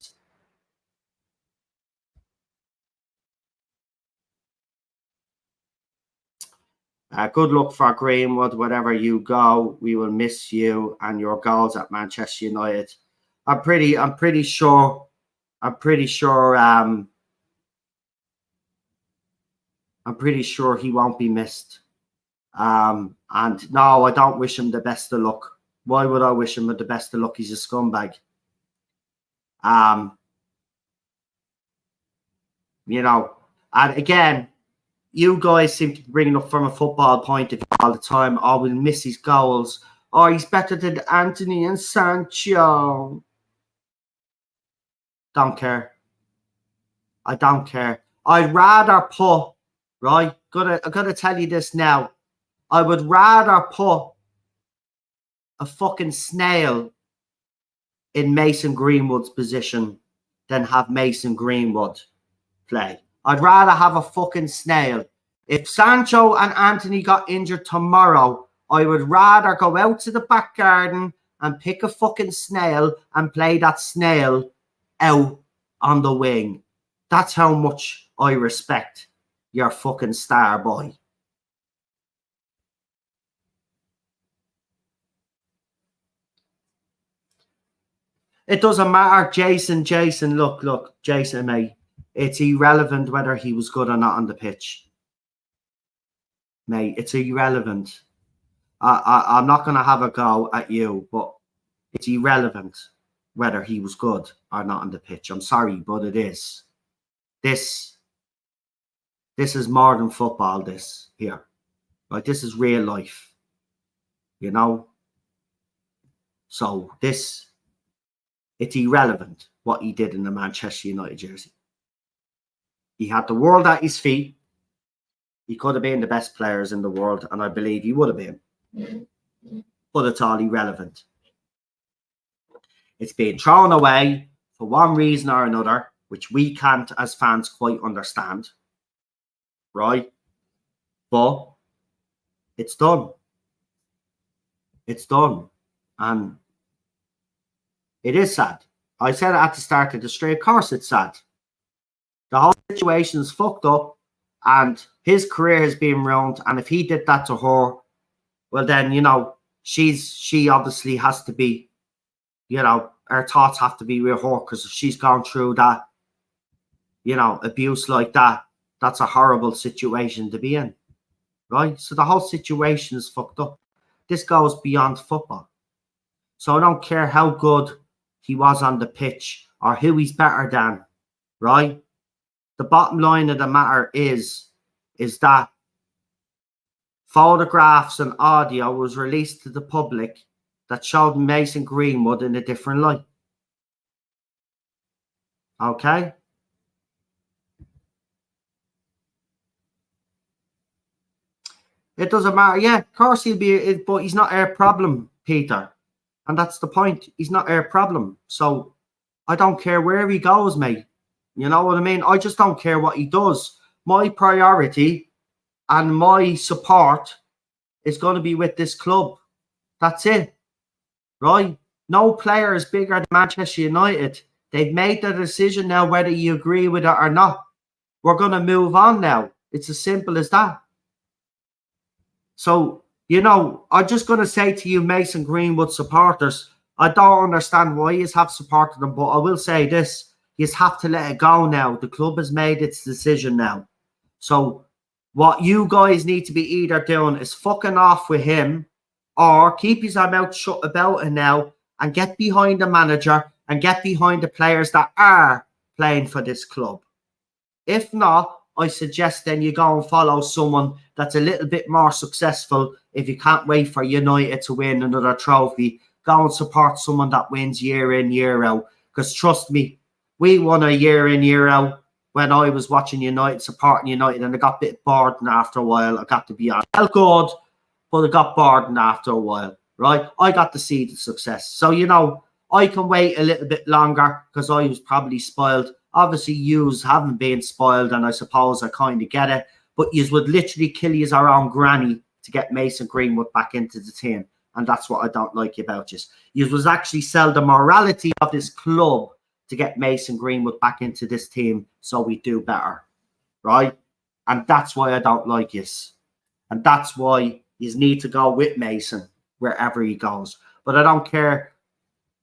Good luck for Greenwood, wherever you go. We will miss you and your goals at Manchester United. I'm pretty sure he won't be missed. And no, I don't wish him the best of luck. Why would I wish him the best of luck? He's a scumbag. You know, and again, you guys seem to be bringing up from a football point of view all the time. Oh, we'll miss his goals. Oh, he's better than Anthony and Sancho. Don't care. I don't care. I'd rather put, right? I'm gonna tell you this now. I would rather put a fucking snail in Mason Greenwood's position than have Mason Greenwood play. I'd rather have a fucking snail. If Sancho and Anthony got injured tomorrow, I would rather go out to the back garden and pick a fucking snail and play that snail out on the wing. That's how much I respect your fucking star boy. It doesn't matter, Jason, look, Jason, mate. It's irrelevant whether he was good or not on the pitch. Mate, it's irrelevant. I'm not going to have a go at you, but it's irrelevant whether he was good or not on the pitch. I'm sorry, but it is. This is more than football, this here. Like, this is real life. You know? So, it's irrelevant what he did in the Manchester United jersey. He had the world at his feet. He could have been the best players in the world, and I believe he would have been. But it's all irrelevant. It's being thrown away for one reason or another, which we can't, as fans, quite understand. Right? But it's done. It's done. And it is sad. I said it at the start of the stream. Of course it's sad. The whole situation is fucked up, and his career has been ruined. And if he did that to her, well, then, you know, she obviously has to be, you know, her thoughts have to be with her, because if she's gone through that, you know, abuse like that, that's a horrible situation to be in, right? So the whole situation is fucked up. This goes beyond football. So I don't care how good he was on the pitch or who he's better than, right? The bottom line of the matter is that photographs and audio was released to the public that showed Mason Greenwood in a different light. Okay? It doesn't matter. Yeah, of course he'll be, but he's not our problem, Peter. And that's the point. He's not our problem. So I don't care where he goes, mate. You know what I mean? I just don't care what he does. My priority and my support is going to be with this club. That's it. Right? No player is bigger than Manchester United. They've made their decision now, whether you agree with it or not. We're going to move on now. It's as simple as that. So, you know, I'm just going to say to you, Mason Greenwood supporters, I don't understand why you have supported them, but I will say this. You have to let it go now. The club has made its decision now. So what you guys need to be either doing is fucking off with him, or keep his mouth shut about it now and get behind the manager and get behind the players that are playing for this club. If not, I suggest then you go and follow someone that's a little bit more successful. If you can't wait for United to win another trophy, go and support someone that wins year in, year out. Because trust me, we won a year in, year out when I was watching United, supporting United, and I got a bit bored after a while. I got to be honest. Felt good, but I got bored after a while, right? I got to see the success. So, you know, I can wait a little bit longer because I was probably spoiled. Obviously, yous haven't been spoiled, and I suppose I kind of get it. But yous would literally kill yous our own granny to get Mason Greenwood back into the team. And that's what I don't like about yous. Yous was actually sell the morality of this club to get Mason Greenwood back into this team so we do better, right? And that's why I don't like yous. And that's why yous need to go with Mason wherever he goes. But I don't care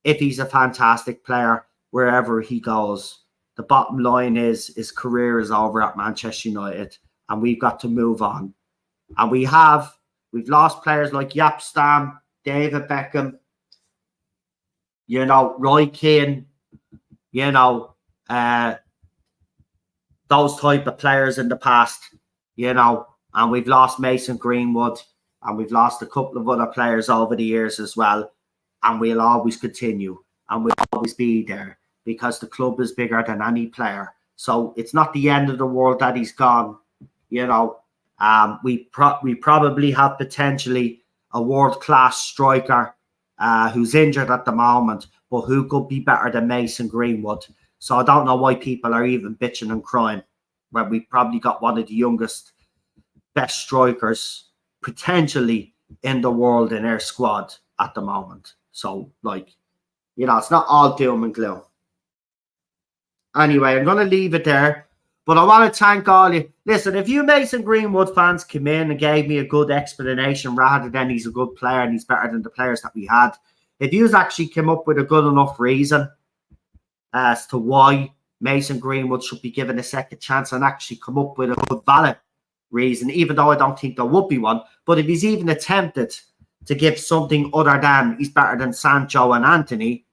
if he's a fantastic player wherever he goes. The bottom line is his career is over at Manchester United, and we've got to move on. And we've lost players like Jaap Stam, David Beckham, you know, Roy Keane, you know, those type of players in the past, you know, and we've lost Mason Greenwood, and we've lost a couple of other players over the years as well. And we'll always continue, and we'll always be there, because the club is bigger than any player. So it's not the end of the world that he's gone. You know, we probably have potentially a world-class striker who's injured at the moment, but who could be better than Mason Greenwood. So I don't know why people are even bitching and crying when we probably got one of the youngest, best strikers potentially in the world in our squad at the moment. So, like, you know, it's not all doom and gloom. Anyway, I'm going to leave it there. But I want to thank all you. Listen, if you Mason Greenwood fans came in and gave me a good explanation rather than he's a good player and he's better than the players that we had, if you actually came up with a good enough reason as to why Mason Greenwood should be given a second chance and actually come up with a good valid reason, even though I don't think there would be one, but if he's even attempted to give something other than he's better than Sancho and Anthony,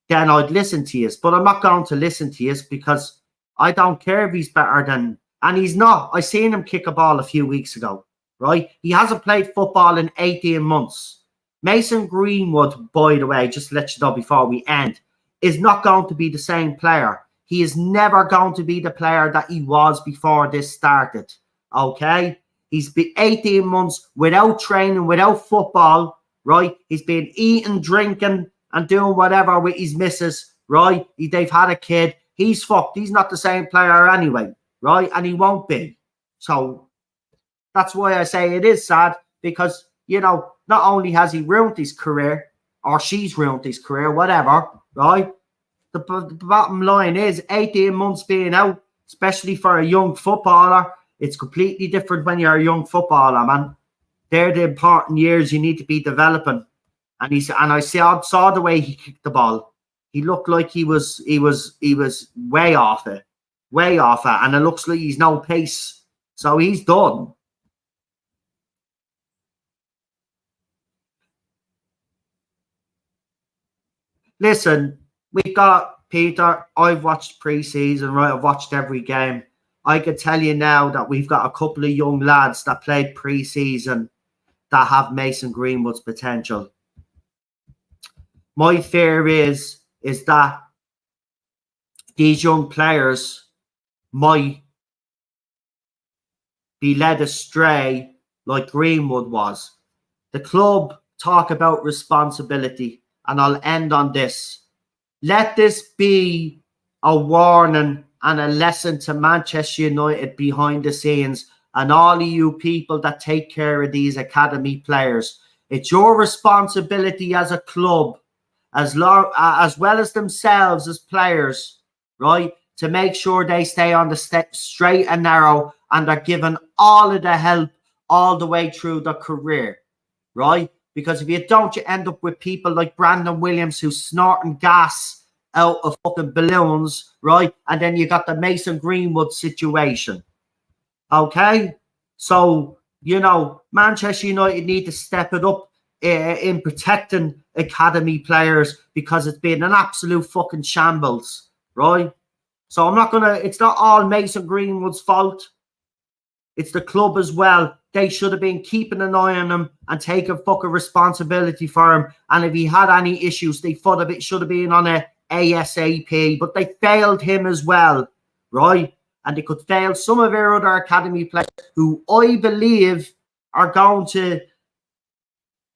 then I'd listen to you. But I'm not going to listen to you because I don't care if he's better than, and he's not. I seen him kick a ball a few weeks ago, right? He hasn't played football in 18 months. Mason Greenwood, by the way, just to let you know before we end, is not going to be the same player. He is never going to be the player that he was before this started, okay? He's been 18 months without training, without football, right? He's been eating, drinking, and doing whatever with his missus, right? They've had a kid. He's fucked. He's not the same player anyway, right? And he won't be. So that's why I say it is sad, because, you know, not only has he ruined his career, or she's ruined his career, whatever, right? The bottom line is 18 months being out, especially for a young footballer. It's completely different when you're a young footballer, man. They're the important years you need to be developing. And I saw the way he kicked the ball. He looked like he was way off it, and it looks like he's no pace. So he's done. Listen, we've got Peter. I've watched pre-season, right? I've watched every game. I can tell you now that we've got a couple of young lads that played pre-season that have Mason Greenwood's potential. My fear is that these young players might be led astray like Greenwood was. The club talk about responsibility, and I'll end on this. Let this be a warning and a lesson to Manchester United behind the scenes and all of you people that take care of these academy players. It's your responsibility as a club, as well as themselves as players, right, to make sure they stay on the straight and narrow and are given all of the help all the way through their career, right? Because if you don't, you end up with people like Brandon Williams who's snorting gas out of fucking balloons, right? And then you got the Mason Greenwood situation. Okay? So, you know, Manchester United need to step it up in protecting academy players because it's been an absolute fucking shambles, right? So it's not all Mason Greenwood's fault. It's the club as well. They should have been keeping an eye on him and taking fucking responsibility for him. And if he had any issues, they thought of it should have been on a ASAP, but they failed him as well, right? And they could fail some of our other academy players who I believe are going to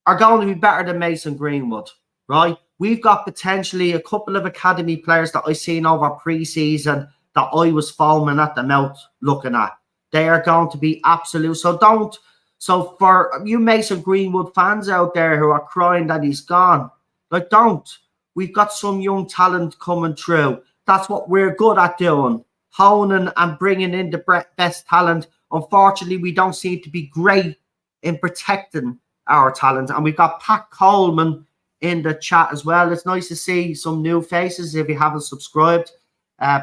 be better than Mason Greenwood, right? We've got potentially a couple of academy players that I seen over pre-season that I was foaming at the mouth looking at. They are going to be absolute. So for you Mason Greenwood fans out there who are crying that he's gone, like, don't. We've got some young talent coming through. That's what we're good at doing. Honing and bringing in the best talent. Unfortunately, we don't seem to be great in protecting our talent. And we've got Pat Coleman in the chat as well. It's nice to see some new faces. If you haven't subscribed,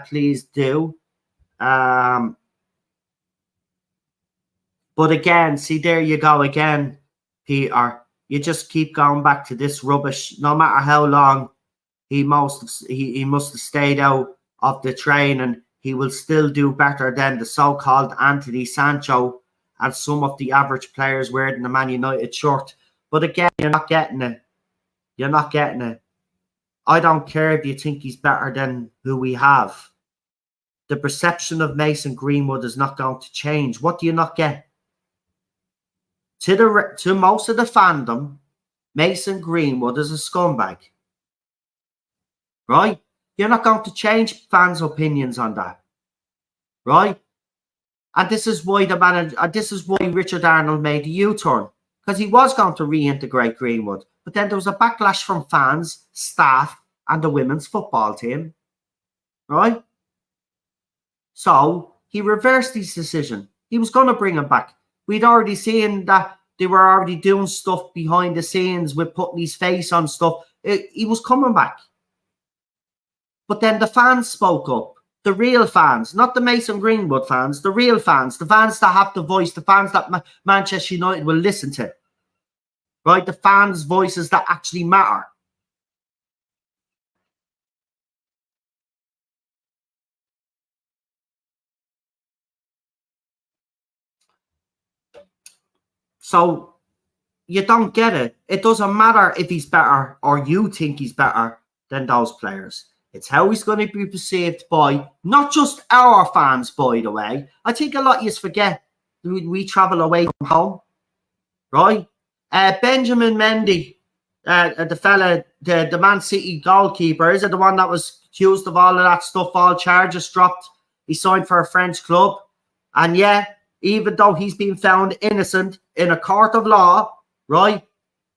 please do. But again, see, there you go again, Peter. You just keep going back to this rubbish. No matter how long he must have stayed out of the training, he will still do better than the so-called Anthony Sancho and some of the average players wearing the Man United shirt. But again, you're not getting it. You're not getting it. I don't care if you think he's better than who we have. The perception of Mason Greenwood is not going to change. What do you not get? To most of the fandom, Mason Greenwood is a scumbag. Right? You're not going to change fans' opinions on that. Right? And this is why Richard Arnold made a U-turn. Because he was going to reintegrate Greenwood. But then there was a backlash from fans, staff, and the women's football team. Right? So he reversed his decision. He was going to bring him back. We'd already seen that they were already doing stuff behind the scenes with putting his face on stuff. He was coming back. But then the fans spoke up. The real fans, not the Mason Greenwood fans, the real fans, the fans that have the voice, the fans that Manchester United will listen to. Right? The fans' voices that actually matter. So you don't get it. It doesn't matter if he's better or you think he's better than those players. It's how he's going to be perceived by not just our fans, by the way. I think a lot of you forget we travel away from home, right? Benjamin Mendy, the fella, the Man City goalkeeper, is it the one that was accused of all of that stuff, all charges dropped? He signed for a French club. And yeah, even though he's been found innocent in a court of law, right,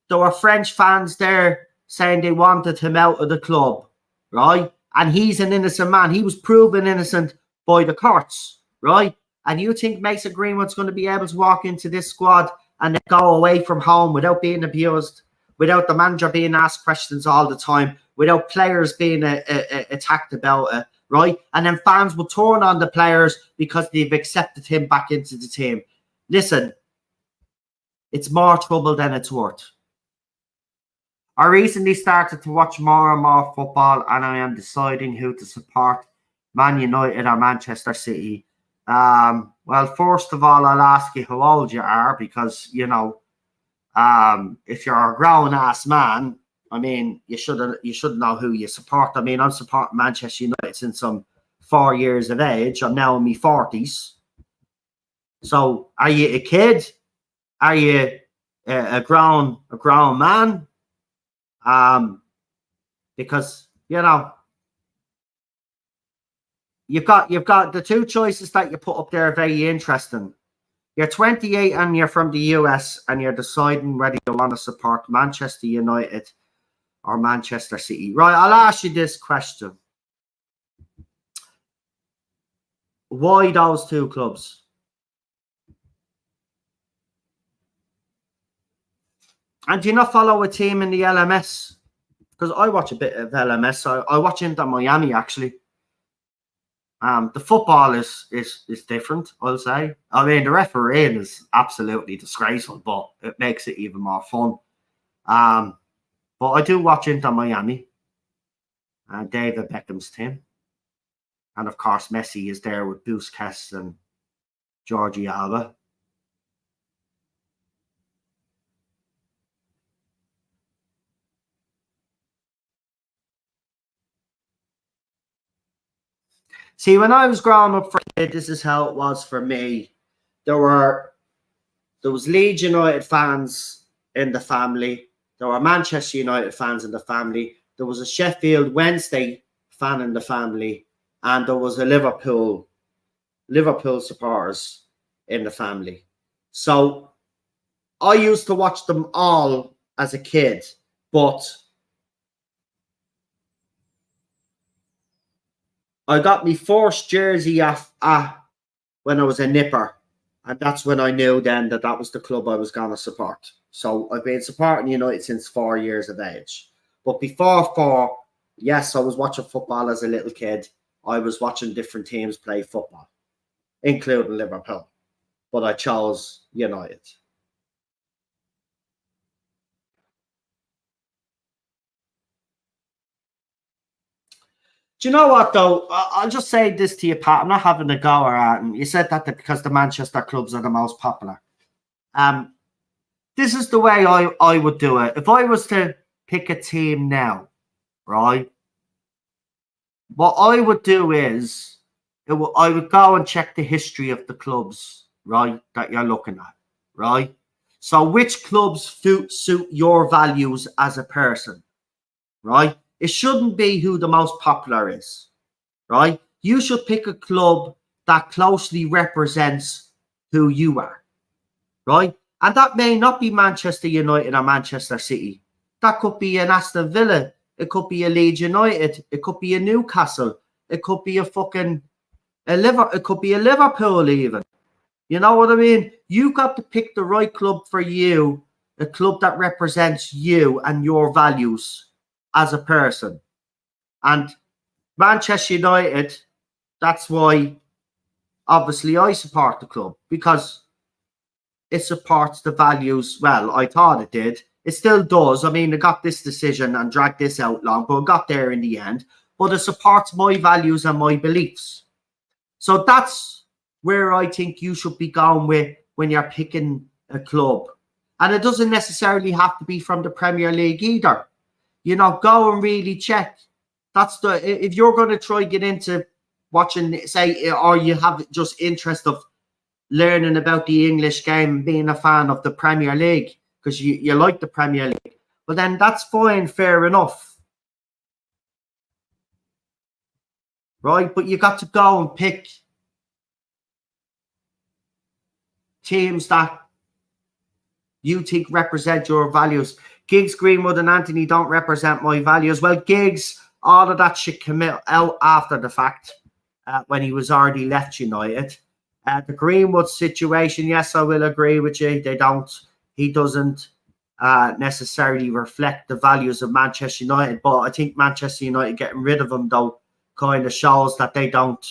there were French fans there saying they wanted him out of the club, right? And he's an innocent man. He was proven innocent by the courts, right? And you think Mason Greenwood's going to be able to walk into this squad and then go away from home without being abused, without the manager being asked questions all the time, without players being attacked about it, right? And then fans will turn on the players because they've accepted him back into the team. Listen, it's more trouble than it's worth. I recently started to watch more and more football, and I am deciding who to support, Man United or Manchester City. Well, first of all, I'll ask you how old you are, because, you know, if you're a grown-ass man, I mean, you should know who you support. I mean, I'm supporting Manchester United since I'm 4 years of age. I'm now in my 40s. So, are you a kid? Are you a grown man? Because, you know, you've got the two choices that you put up there are very interesting. You're 28 and you're from the US, and you're deciding whether you want to support Manchester United or Manchester City. Right, I'll ask you this question. Why those two clubs? And do you not follow a team in the LMS? Because I watch a bit of LMS. I watch Inter Miami, actually. The football is different, I'll say. I mean, the refereeing is absolutely disgraceful, but it makes it even more fun. But I do watch Inter Miami. David Beckham's team. And, of course, Messi is there with Busquets and Jordi Alba. See, when I was growing up, this is how it was for me. There was Leeds United fans in the family. There were Manchester United fans in the family. There was a Sheffield Wednesday fan in the family, and there was a Liverpool supporters in the family. So I used to watch them all as a kid, but I got my first jersey when I was a nipper, and that's when I knew then that was the club I was going to support. So I've been supporting United since 4 years of age. But before 4, yes, I was watching football as a little kid. I was watching different teams play football, including Liverpool. But I chose United. Do you know what, though? I'll just say this to you, Pat. I'm not having a go at it. You said that because the Manchester clubs are the most popular. This is the way I would do it. If I was to pick a team now, right, what I would do is I would go and check the history of the clubs, right, that you're looking at, right? So which clubs suit your values as a person, right? It shouldn't be who the most popular is, right? You should pick a club that closely represents who you are, right? And that may not be Manchester United or Manchester City. That could be an Aston Villa. It could be a Leeds United. It could be a Newcastle. It could be it could be a Liverpool even. You know what I mean? You got to pick the right club for you, a club that represents you and your values as a person. And Manchester United, that's why obviously I support the club, because it supports the values. Well, I thought it did. It still does. I mean, it got this decision and dragged this out long, but it got there in the end. But it supports my values and my beliefs. So that's where I think you should be going with when you're picking a club. And it doesn't necessarily have to be from the Premier League either. You know, go and really check. If you're going to try get into watching, say, or you have just interest of learning about the English game, being a fan of the Premier League, because you like the Premier League, well, then that's fine, fair enough. Right? But you got to go and pick teams that you think represent your values. Giggs, Greenwood and Anthony don't represent my values. Well, Giggs, all of that shit come out after the fact. when he was already left United. The Greenwood situation, yes, I will agree with you. He doesn't necessarily reflect the values of Manchester United, but I think Manchester United getting rid of him, though, kind of shows that they don't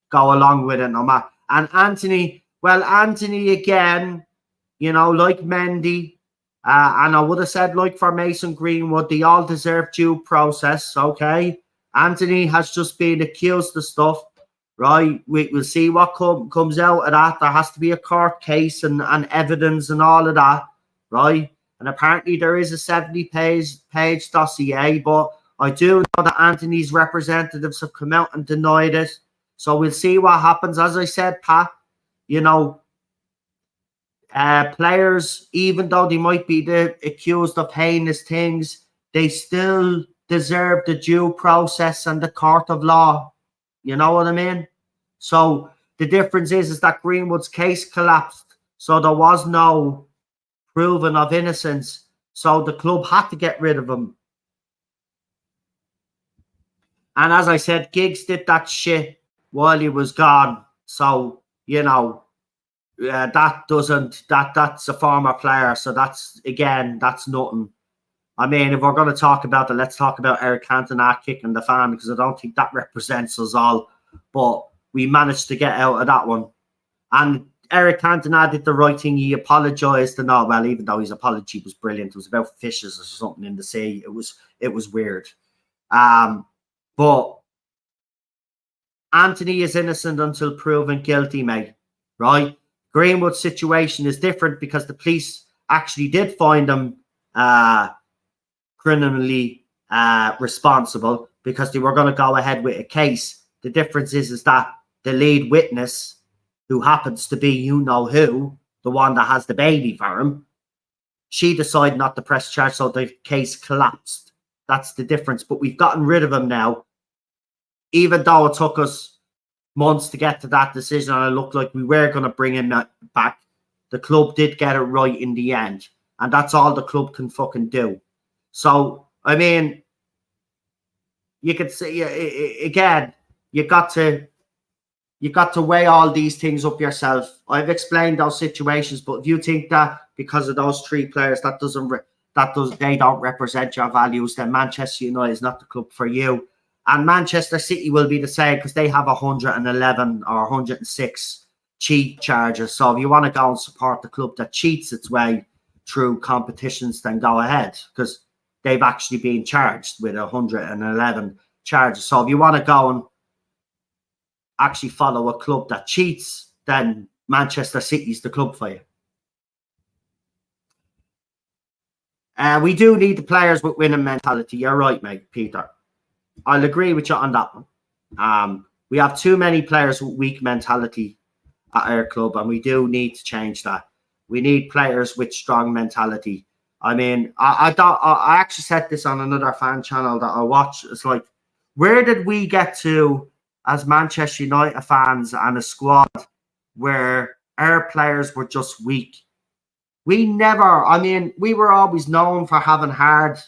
go along with it no matter. And Anthony, well, Anthony again, you know, like Mendy, and I would have said like for Mason Greenwood, they all deserve due process, okay? Anthony has just been accused of stuff, right? We'll see what comes out of that. There has to be a court case and evidence and all of that, right? And apparently there is a 70-page dossier, but I do know that Anthony's representatives have come out and denied it. So we'll see what happens. As I said, Pat, you know, players, even though they might be accused of heinous things, they still deserve the due process and the court of law. You know what I mean? So the difference is that Greenwood's case collapsed. So there was no proving of innocence. So the club had to get rid of him. And as I said, Giggs did that shit while he was gone. So, you know, that's a former player. So that's nothing. I mean, if we're going to talk about it, let's talk about Eric Cantona kicking the fan, because I don't think that represents us all. But we managed to get out of that one. And Eric Cantona did the right thing. He apologized and all. Well, even though his apology was brilliant, it was about fishes or something in the sea. It was weird. But Anthony is innocent until proven guilty, mate. Right? Greenwood's situation is different because the police actually did find him criminally responsible, because they were going to go ahead with a case. The difference is that the lead witness, who happens to be you know who, the one that has the baby for him, she decided not to press charge, so the case collapsed. That's the difference. But we've gotten rid of him now. Even though it took us months to get to that decision and it looked like we were going to bring him back, the club did get it right in the end. And that's all the club can fucking do. So, I mean, you could say, again, you got to weigh all these things up yourself. I've explained those situations, but if you think that because of those three players, they don't represent your values, then Manchester United is not the club for you. And Manchester City will be the same, because they have 111 or 106 cheat charges. So if you want to go and support the club that cheats its way through competitions, then go ahead, because they've actually been charged with 111 charges. So if you want to go and actually follow a club that cheats, then Manchester City is the club for you. We do need the players with winning mentality. You're right, mate, Peter. I'll agree with you on that one. We have too many players with weak mentality at our club, and we do need to change that. We need players with strong mentality. I mean, I actually said this on another fan channel that I watch. It's like, where did we get to as Manchester United fans and a squad where our players were just weak? We were always known for having hard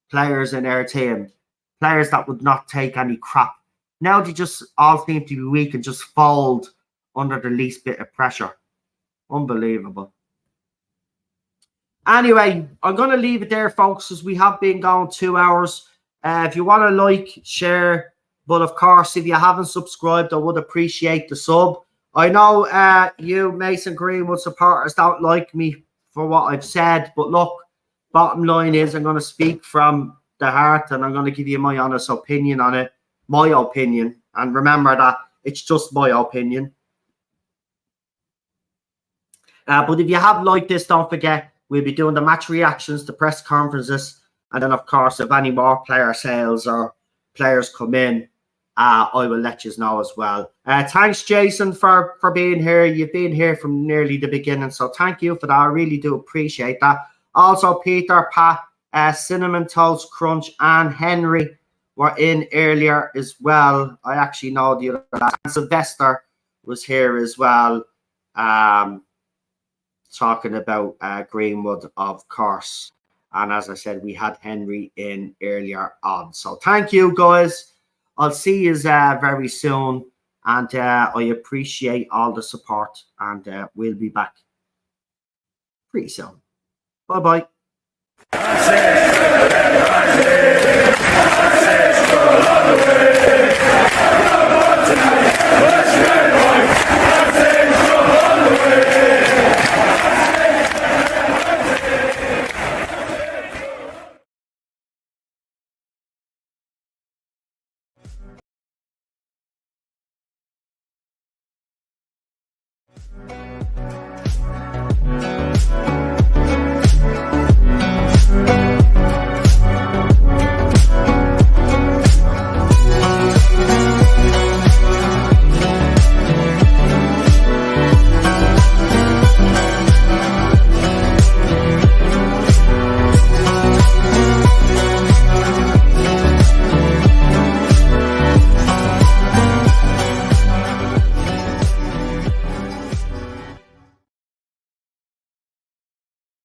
players in our team. Players that would not take any crap. Now they just all seem to be weak and just fold under the least bit of pressure. Unbelievable. Anyway, I'm going to leave it there, folks, as we have been going 2 hours. If you want to like, share, but of course, if you haven't subscribed, I would appreciate the sub. I know you Mason Greenwood supporters don't like me for what I've said, but look, bottom line is I'm going to speak from the heart, and I'm going to give you my honest opinion on it. My opinion. And remember that it's just my opinion. But if you have liked this, don't forget, we'll be doing the match reactions, the press conferences, and then, of course, if any more player sales or players come in, I will let you know as well. Thanks, Jason, for being here. You've been here from nearly the beginning, so thank you for that. I really do appreciate that. Also, Peter, Pat, Cinnamon Toast Crunch, and Henry were in earlier as well. I actually know the other guy. Sylvester was here as well, talking about Greenwood, of course. And as I said, we had Henry in earlier on. So thank you, guys. I'll see you very soon, and I appreciate all the support, and we'll be back pretty soon. Bye bye.